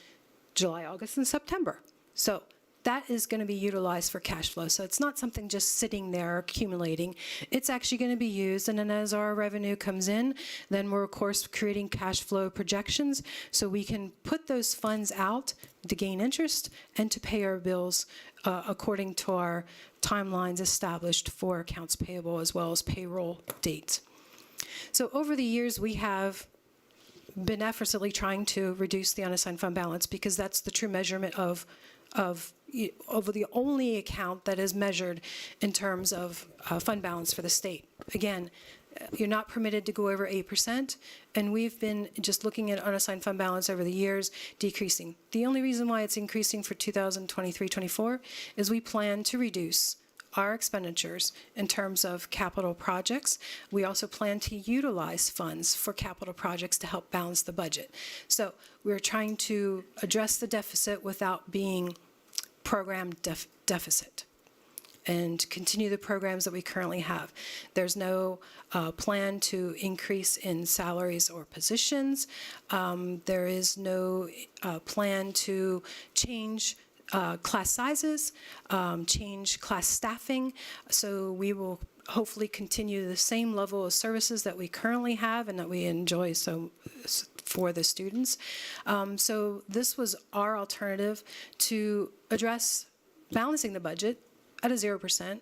July, August, and September. So that is going to be utilized for cash flow. So it's not something just sitting there accumulating. It's actually going to be used, and then as our revenue comes in, then we're, of course, creating cash flow projections so we can put those funds out to gain interest and to pay our bills according to our timelines established for accounts payable as well as payroll dates. So over the years, we have been effortlessly trying to reduce the unassigned fund balance, because that's the true measurement of the only account that is measured in terms of fund balance for the state. Again, you're not permitted to go over 8%, and we've been just looking at unassigned fund balance over the years decreasing. The only reason why it's increasing for 2023-24 is we plan to reduce our expenditures in terms of capital projects. We also plan to utilize funds for capital projects to help balance the budget. So we're trying to address the deficit without being program deficit, and continue the programs that we currently have. There's no plan to increase in salaries or positions. There is no plan to change class sizes, change class staffing. So we will hopefully continue the same level of services that we currently have and that we enjoy so for the students. So this was our alternative to address balancing the budget at a 0%,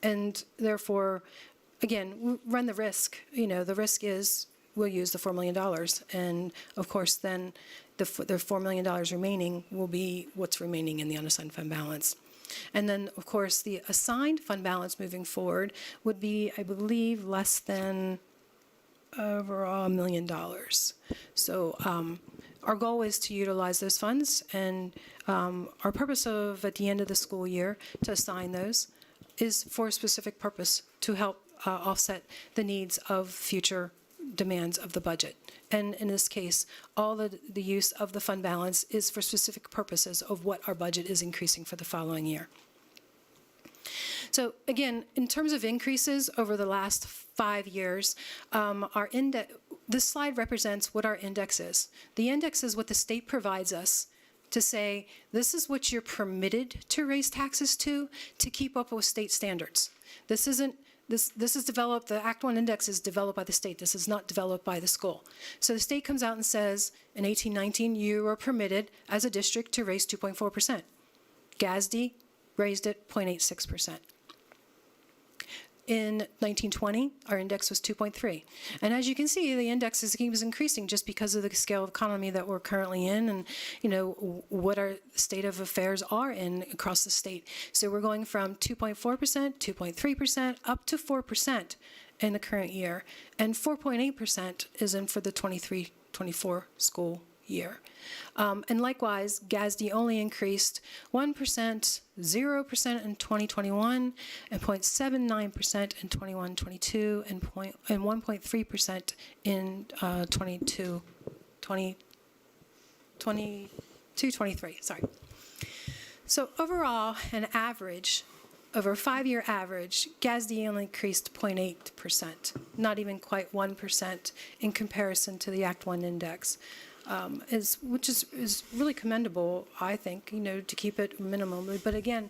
and therefore, again, run the risk. The risk is we'll use the $4 million, and of course, then the $4 million remaining will be what's remaining in the unassigned fund balance. And then, of course, the assigned fund balance moving forward would be, I believe, less than overall $1 million. So our goal is to utilize those funds, and our purpose of, at the end of the school year, to assign those is for a specific purpose to help offset the needs of future demands of the budget. And in this case, all the use of the fund balance is for specific purposes of what our budget is increasing for the following year. So again, in terms of increases over the last 5 years, our index, this slide represents what our index is. The index is what the state provides us to say, this is what you're permitted to raise taxes to keep up with state standards. This isn't, this is developed, the Act 1 index is developed by the state. This is not developed by the school. So the state comes out and says, in 1819, you are permitted as a district to raise 2.4%. GASD raised it 0.86%. In 1920, our index was 2.3. And as you can see, the index keeps increasing just because of the scale of economy that we're currently in and, what our state of affairs are in across the state. So we're going from 2.4%, 2.3%, up to 4% in the current year. And 4.8% is in for the 23-24 school year. And likewise, GASD only increased 1%, 0% in 2021, and 0.79% in 21-22, and 1.3% in 22-23. Sorry. So overall, an average, over a 5-year average, GASD only increased 0.8%, not even quite 1% in comparison to the Act 1 index. Which is really commendable, I think, to keep it minimum. But again,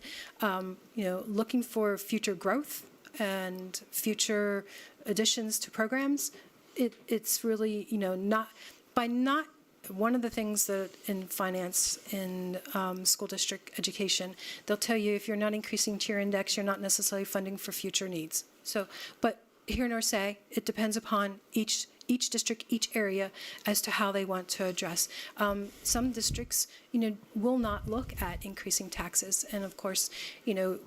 looking for future growth and future additions to programs, it's really, not one of the things that in finance, in school district education, they'll tell you if you're not increasing to your index, you're not necessarily funding for future needs. So, but here nor say, it depends upon each district, each area, as to how they want to address. Some districts, will not look at increasing taxes, and of course, to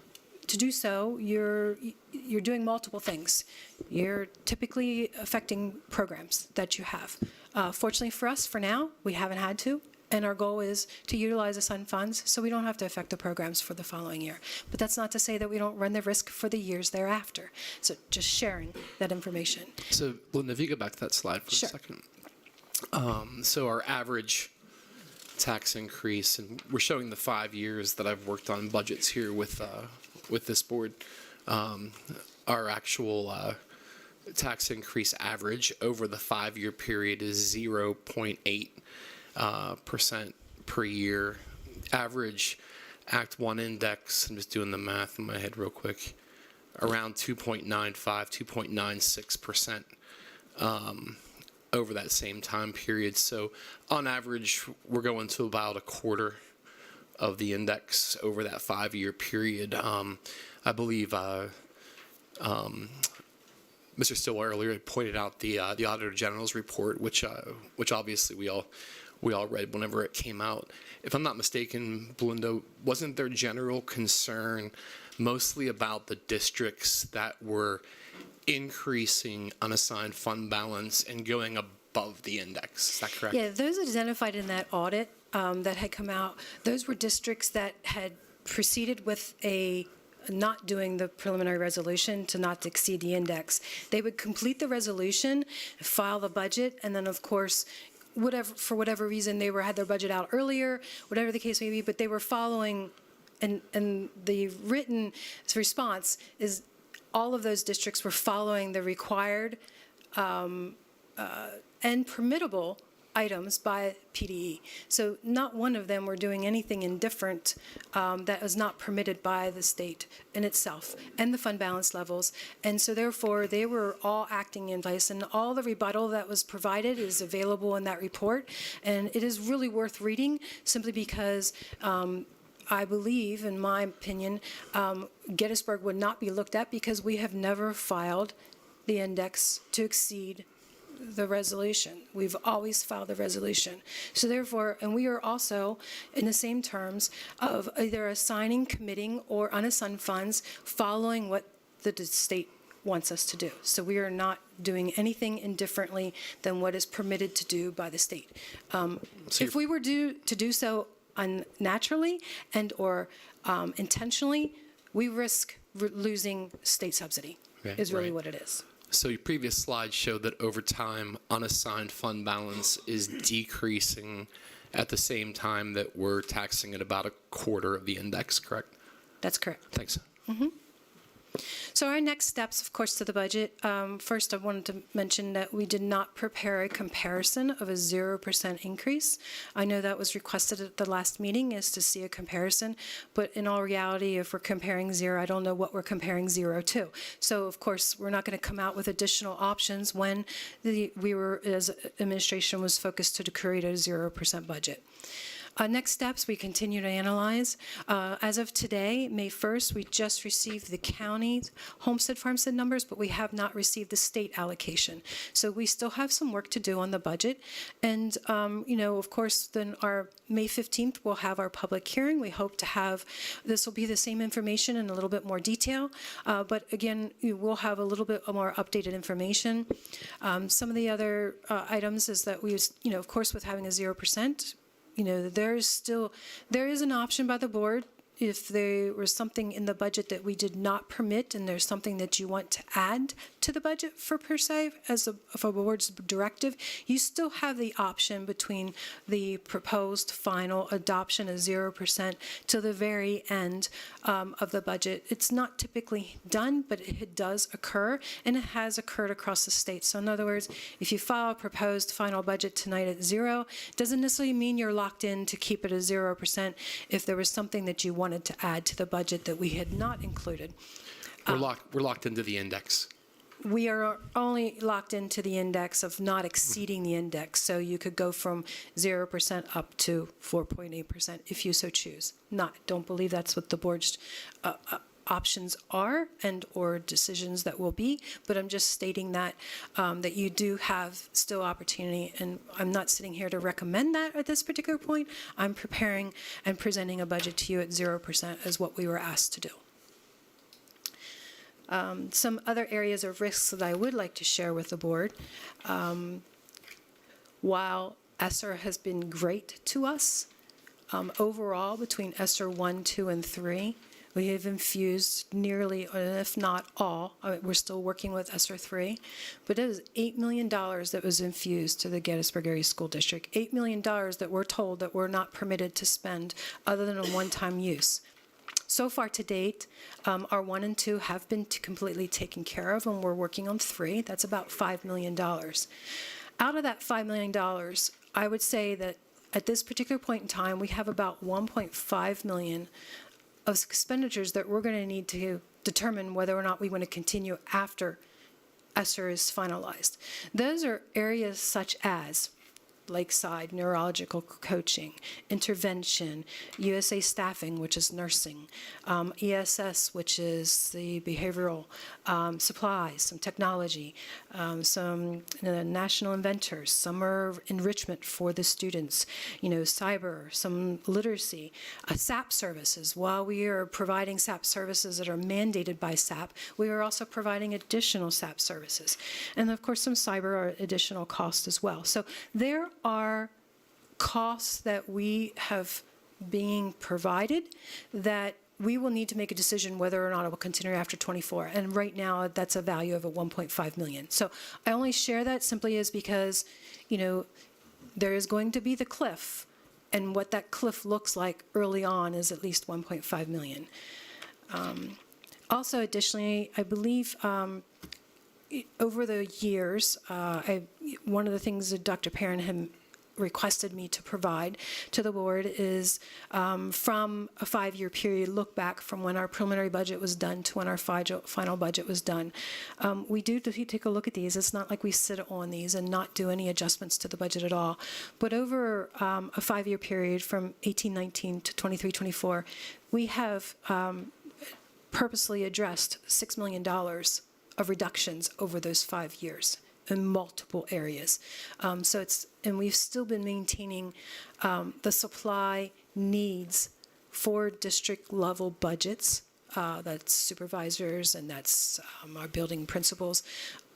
do so, you're doing multiple things. You're typically affecting programs that you have. Fortunately for us, for now, we haven't had to. And our goal is to utilize the Sun funds so we don't have to affect the programs for the following year. But that's not to say that we don't run the risk for the years thereafter. So just sharing that information. So, Linda, if you go back to that slide for a second. So our average tax increase, and we're showing the 5 years that I've worked on budgets here with this board. Our actual tax increase average over the 5-year period is 0.8%. Percent per year. Average Act 1 index, I'm just doing the math in my head real quick, around 2.95, 2.96% over that same time period. So on average, we're going to about a quarter of the index over that 5-year period. I believe Mr. Stillwell earlier pointed out the Auditor General's report, which obviously we all read whenever it came out. If I'm not mistaken, Belinda, wasn't there general concern mostly about the districts that were increasing unassigned fund balance and going above the index? Is that correct? Yeah, those identified in that audit that had come out, those were districts that had proceeded with a not doing the preliminary resolution to not to exceed the index. They would complete the resolution, file the budget, and then, of course, for whatever reason, they had their budget out earlier, whatever the case may be, but they were following, and the written response is all of those districts were following the required and permittable items by PDE. So not one of them were doing anything indifferent that was not permitted by the state in itself and the fund balance levels. And so therefore, they were all acting in place, and all the rebuttal that was provided is available in that report. And it is really worth reading simply because I believe, in my opinion, Gettysburg would not be looked at because we have never filed the index to exceed the resolution. We've always filed the resolution. So therefore, and we are also in the same terms of either assigning, committing, or unassigned funds following what the state wants us to do. So we are not doing anything indifferently than what is permitted to do by the state. If we were to do so unnaturally and or intentionally, we risk losing state subsidy, is really what it is. So your previous slide showed that over time, unassigned fund balance is decreasing at the same time that we're taxing at about a quarter of the index, correct? That's correct. Thanks. So our next steps, of course, to the budget. First, I wanted to mention that we did not prepare a comparison of a 0% increase. I know that was requested at the last meeting, is to see a comparison. But in all reality, if we're comparing 0, I don't know what we're comparing 0 to. So, of course, we're not going to come out with additional options when we were, as administration, was focused to create a 0% budget. Next steps, we continue to analyze. As of today, May 1st, we just received the county's homestead farmstead numbers, but we have not received the state allocation. So we still have some work to do on the budget. And, of course, then our May 15th, we'll have our public hearing. We hope to have, this will be the same information in a little bit more detail. But again, we'll have a little bit more updated information. Some of the other items is that we, of course, with having a 0%, there is an option by the board if there was something in the budget that we did not permit and there's something that you want to add to the budget per se, as a board's directive, you still have the option between the proposed final adoption of 0% to the very end of the budget. It's not typically done, but it does occur, and it has occurred across the state. So in other words, if you file a proposed final budget tonight at 0, it doesn't necessarily mean you're locked in to keep it at 0% if there was something that you wanted to add to the budget that we had not included. We're locked into the index. We are only locked into the index of not exceeding the index, so you could go from 0% up to 4.8% if you so choose. Don't believe that's what the board's options are and or decisions that will be, but I'm just stating that that you do have still opportunity, and I'm not sitting here to recommend that at this particular point. I'm preparing and presenting a budget to you at 0% as what we were asked to do. Some other areas of risks that I would like to share with the board. While ESSER has been great to us, overall between ESSER 1, 2, and 3, we have infused nearly, if not all, we're still working with ESSER 3, but it was $8 million that was infused to the Gettysburg Area School District. $8 million that we're told that we're not permitted to spend other than a one-time use. So far to date, our 1 and 2 have been completely taken care of, and we're working on 3. That's about $5 million. Out of that $5 million, I would say that at this particular point in time, we have about $1.5 million of expenditures that we're going to need to determine whether or not we want to continue after ESSER is finalized. Those are areas such as Lakeside, neurological coaching, intervention, USA staffing, which is nursing, ESS, which is the behavioral supplies, some technology, some national inventors, summer enrichment for the students, cyber, some literacy, SAP services. While we are providing SAP services that are mandated by SAP, we are also providing additional SAP services. And of course, some cyber are additional costs as well. So there are costs that we have being provided that we will need to make a decision whether or not it will continue after '24. And right now, that's a value of a $1.5 million. So I only share that simply is because, there is going to be the cliff, and what that cliff looks like early on is at least $1.5 million. Also, additionally, I believe over the years, one of the things that Dr. Perrin had requested me to provide to the board is from a 5-year period look back from when our preliminary budget was done to when our final budget was done. We do take a look at these. It's not like we sit on these and not do any adjustments to the budget at all. But over a 5-year period from 18-19 to 23-24, we have purposely addressed $6 million of reductions over those 5 years in multiple areas. And we've still been maintaining the supply needs for district level budgets, that's supervisors and that's our building principals,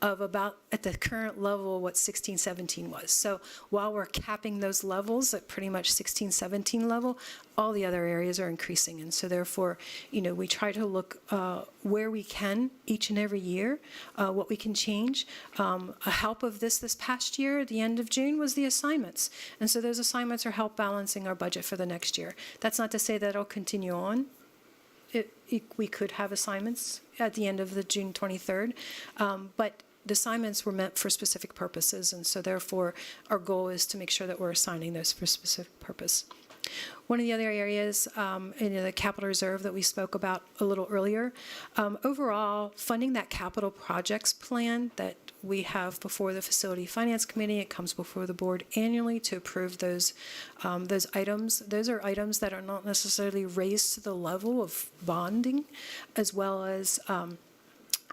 of about at the current level what 16-17 was. So while we're capping those levels at pretty much 16-17 level, all the other areas are increasing. And so therefore, we try to look where we can each and every year, what we can change. A help of this past year, at the end of June, was the assignments. And so those assignments are help balancing our budget for the next year. That's not to say that it'll continue on. We could have assignments at the end of the June 23rd, but the assignments were meant for specific purposes, and so therefore our goal is to make sure that we're assigning those for specific purpose. One of the other areas in the capital reserve that we spoke about a little earlier, overall funding that capital projects plan that we have before the Facility Finance Committee. It comes before the board annually to approve those items. Those are items that are not necessarily raised to the level of bonding, as well as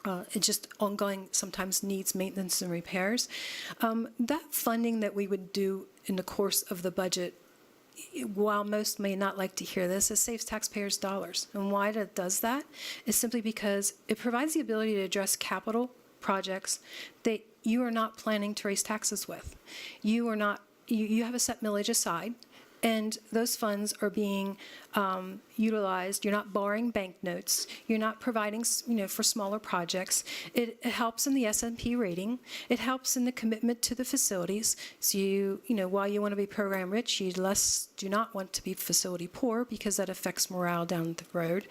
it just ongoing sometimes needs maintenance and repairs. That funding that we would do in the course of the budget, while most may not like to hear this, it saves taxpayers dollars. And why it does that is simply because it provides the ability to address capital projects that you are not planning to raise taxes with. You have a set millage aside, and those funds are being utilized. You're not borrowing banknotes. You're not providing, for smaller projects. It helps in the S&P rating. It helps in the commitment to the facilities. So while you want to be program rich, you do not want to be facility poor because that affects morale down the road.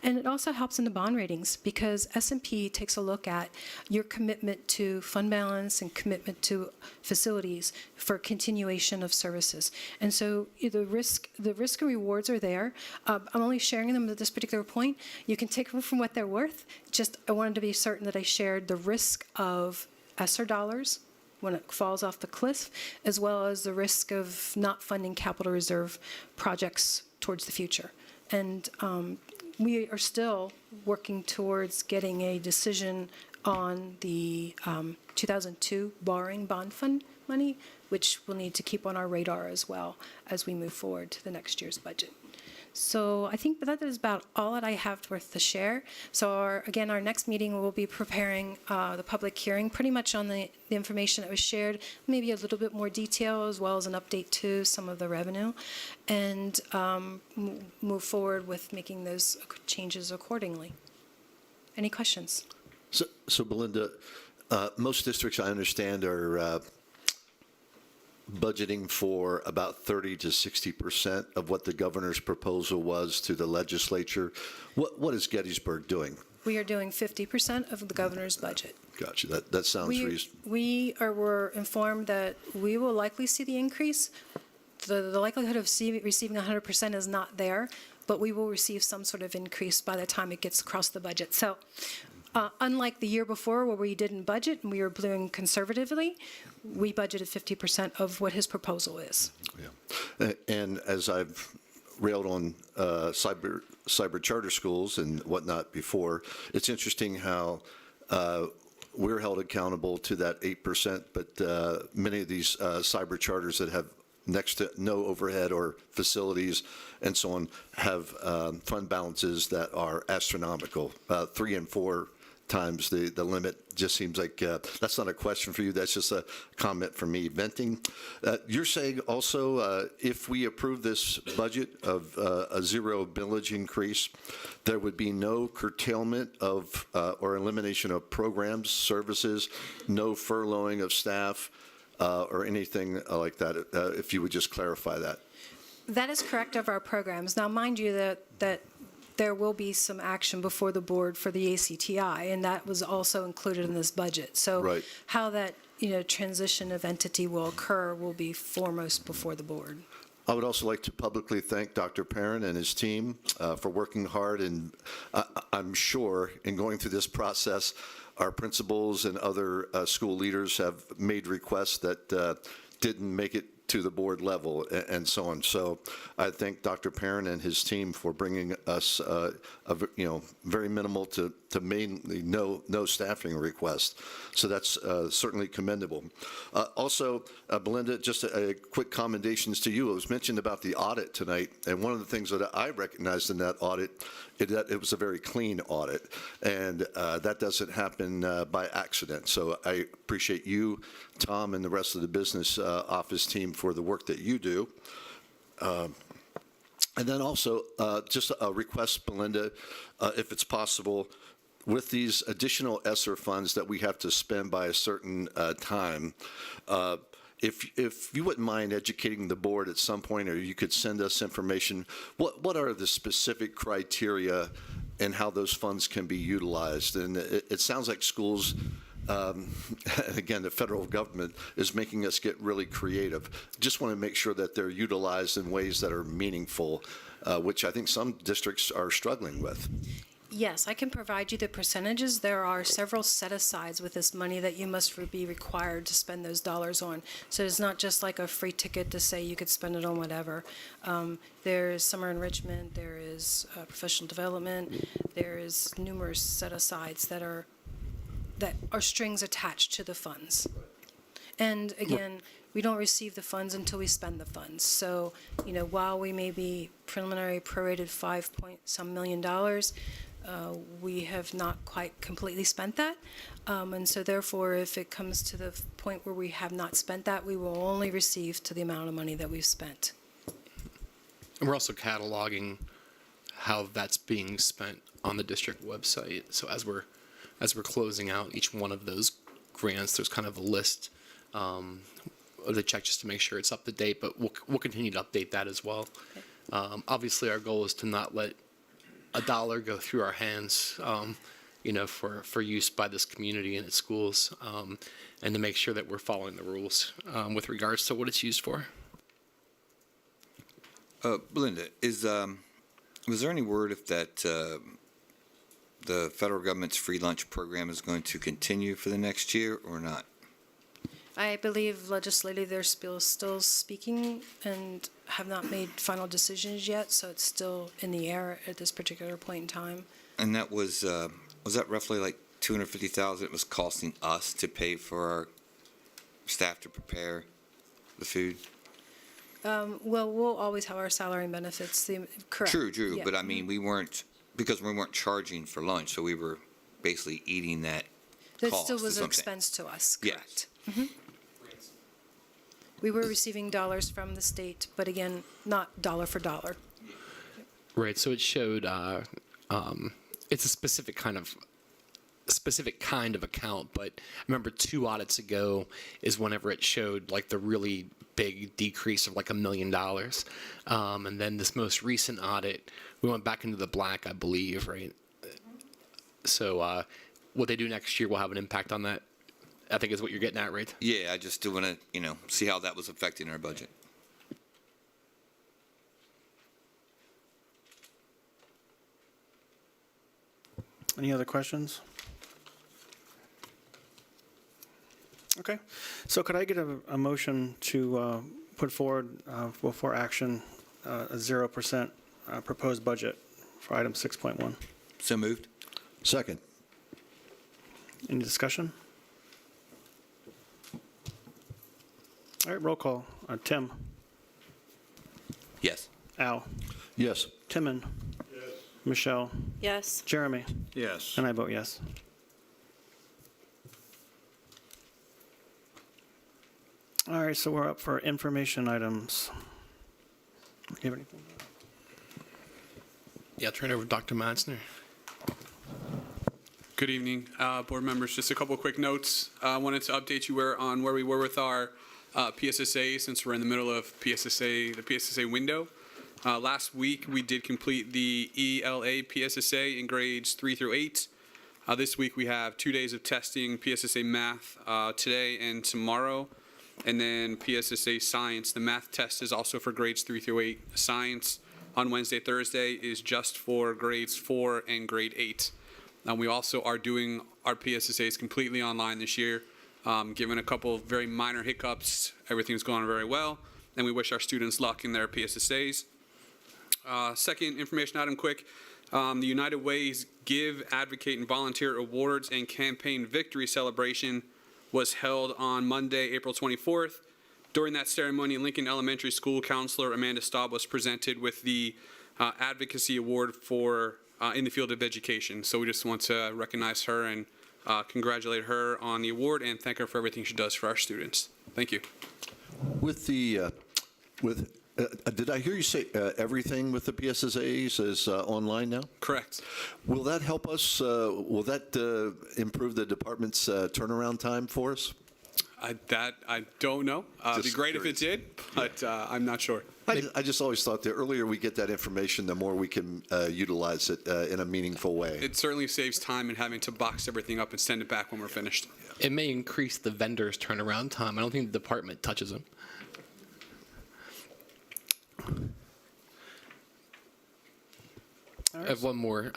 And it also helps in the bond ratings because S&P takes a look at your commitment to fund balance and commitment to facilities for continuation of services. And so the risk and rewards are there. I'm only sharing them at this particular point. You can take them from what they're worth. I wanted to be certain that I shared the risk of ESSER dollars when it falls off the cliff, as well as the risk of not funding capital reserve projects towards the future. And we are still working towards getting a decision on the 2002 borrowing bond fund money, which we'll need to keep on our radar as well as we move forward to the next year's budget. So I think that is about all that I have worth to share. So our next meeting we'll be preparing the public hearing pretty much on the information that was shared, maybe a little bit more detail as well as an update to some of the revenue, and move forward with making those changes accordingly. Any questions? So Belinda, most districts I understand are budgeting for about 30 to 60% of what the governor's proposal was to the legislature. What is Gettysburg doing? We are doing 50% of the governor's budget. Gotcha. That sounds reasonable. We were informed that we will likely see the increase. The likelihood of receiving 100% is not there, but we will receive some sort of increase by the time it gets across the budget. So unlike the year before where we didn't budget and we were doing conservatively, we budgeted 50% of what his proposal is. Yeah. And as I've railed on cyber charter schools and whatnot before, it's interesting how we're held accountable to that 8%, but many of these cyber charters that have next to no overhead or facilities and so on have fund balances that are astronomical, 3 and 4 times the limit. Just seems like that's not a question for you. That's just a comment for me venting. You're saying also if we approve this budget of a zero millage increase, there would be no curtailment of or elimination of programs, services, no furloughing of staff, or anything like that. If you would just clarify that. That is correct of our programs. Now, mind you that there will be some action before the board for the ACTI, and that was also included in this budget. So Right. how that, transition of entity will occur will be foremost before the board. I would also like to publicly thank Dr. Perrin and his team for working hard, and I'm sure in going through this process, our principals and other school leaders have made requests that didn't make it to the board level and so on. So I thank Dr. Perrin and his team for bringing us very minimal to mainly no staffing request. So that's certainly commendable. Also, Belinda, just a quick commendations to you. It was mentioned about the audit tonight, and one of the things that I recognized in that audit is that it was a very clean audit, and that doesn't happen by accident. So I appreciate you, Tom, and the rest of the business office team for the work that you do. And then also, just a request, Belinda, if it's possible, with these additional ESSER funds that we have to spend by a certain time, if you wouldn't mind educating the board at some point, or you could send us information, what are the specific criteria and how those funds can be utilized? And it sounds like schools, again, the federal government is making us get really creative. Just want to make sure that they're utilized in ways that are meaningful, which I think some districts are struggling with. Yes, I can provide you the percentages. There are several set-asides with this money that you must be required to spend those dollars on. So it's not just like a free ticket to say you could spend it on whatever. There is summer enrichment, there is professional development, there is numerous set-asides that are strings attached to the funds. And again, we don't receive the funds until we spend the funds. So, while we may be preliminary prorated $5-point-some million, we have not quite completely spent that. And so therefore, if it comes to the point where we have not spent that, we will only receive to the amount of money that we've spent. And we're also cataloging how that's being spent on the district website. So as we're closing out each one of those grants, there's kind of a list of the check just to make sure it's up to date, but we'll continue to update that as well. Okay. Obviously, our goal is to not let a dollar go through our hands, for use by this community and its schools, and to make sure that we're following the rules with regards to what it's used for. Belinda, was there any word if that the federal government's free lunch program is going to continue for the next year or not? I believe legislatively they're still speaking and have not made final decisions yet, so it's still in the air at this particular point in time. And that was that roughly like $250,000 it was costing us to pay for our staff to prepare the food? Well, we'll always have our salary and benefits, correct. True, yeah. but I mean, we weren't charging for lunch, so we were basically eating that That cost. still was an expense to us, correct. Yes. Mm-hmm. We were receiving dollars from the state, but again, not dollar for dollar. Right. So it showed it's a specific kind of account, but I remember 2 audits ago is whenever it showed like the really big decrease of like $1 million, and then this most recent audit we went back into the black, I believe, right? So what they do next year will have an impact on that, I think is what you're getting at, right? Yeah, I just still want to, see how that was affecting our budget. Any other questions? Okay. So could I get a motion to put forward for action a 0% proposed budget for item 6.1? So moved. Second. Any discussion? All right, roll call. Tim? Yes. Al? Yes. Timon? Yes. Michelle? Yes. Jeremy? Yes. And I vote yes. All right, so we're up for information items. Do you have anything? Yeah, turn it over to Dr. Matzner. Good evening, board members. Just a couple of quick notes. I wanted to update you on where we were with our PSSA, since we're in the middle of the PSSA window. Last week, we did complete the ELA PSSA in grades 3 through 8. This week, we have 2 days of testing PSSA math today and tomorrow, and then PSSA science. The math test is also for grades 3 through 8. Science on Wednesday, Thursday is just for grades 4 and grade 8. We also are doing our PSSAs completely online this year. Given a couple of very minor hiccups, everything's going very well, and we wish our students luck in their PSSAs. Second information item quick, the United Way's Give, Advocate, and Volunteer Awards and Campaign Victory Celebration was held on Monday, April 24th. During that ceremony, Lincoln Elementary School Counselor Amanda Staub was presented with the Advocacy Award for in the field of education. So we just want to recognize her and congratulate her on the award and thank her for everything she does for our students. Thank you. With the, did I hear you say everything with the PSSAs is online now? Correct. Will that help us? Will that improve the department's turnaround time for us? I don't know. It'd be great curious. if it did, but I'm not sure. I just always thought the earlier we get that information, the more we can utilize it in a meaningful way. It certainly saves time in having to box everything up and send it back when we're finished. It may increase the vendor's turnaround time. I don't think the department touches them. I have one more.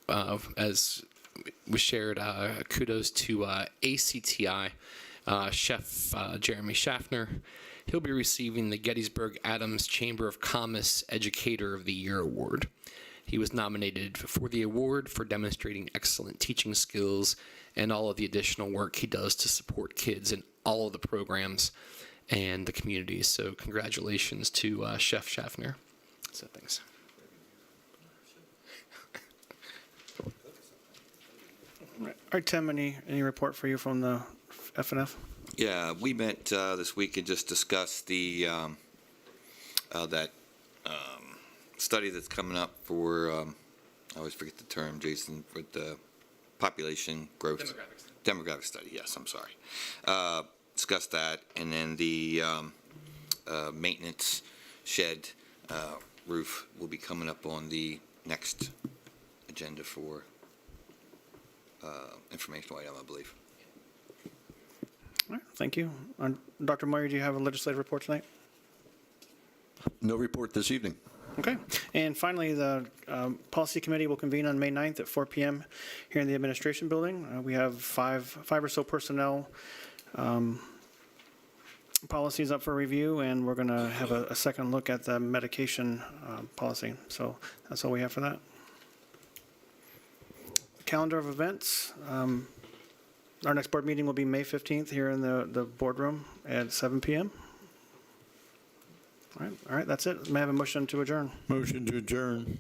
As was shared, kudos to ACTI Chef Jeremy Schaffner. He'll be receiving the Gettysburg Adams Chamber of Commerce Educator of the Year Award. He was nominated for the award for demonstrating excellent teaching skills and all of the additional work he does to support kids in all of the programs and the community. So congratulations to Chef Schaffner. So thanks. All right, Tim, any report for you from the FNF? Yeah, we met this week and just discussed the that study that's coming up for I always forget the term, Jason, for the population growth demographic study. Yes, I'm sorry. Discussed that, and then the maintenance shed roof will be coming up on the next agenda for informational item, I believe. All right, thank you. Dr. Moyer, do you have a legislative report tonight? No report this evening. Okay. And finally, the Policy Committee will convene on May 9th at 4 p.m. here in the Administration Building. We have five or so personnel policies up for review, and we're going to have a second look at the medication policy. So that's all we have for that. Calendar of events. Our next board meeting will be May 15th here in the boardroom at 7 p.m. All right, that's it. May I have a motion to adjourn? Motion to adjourn.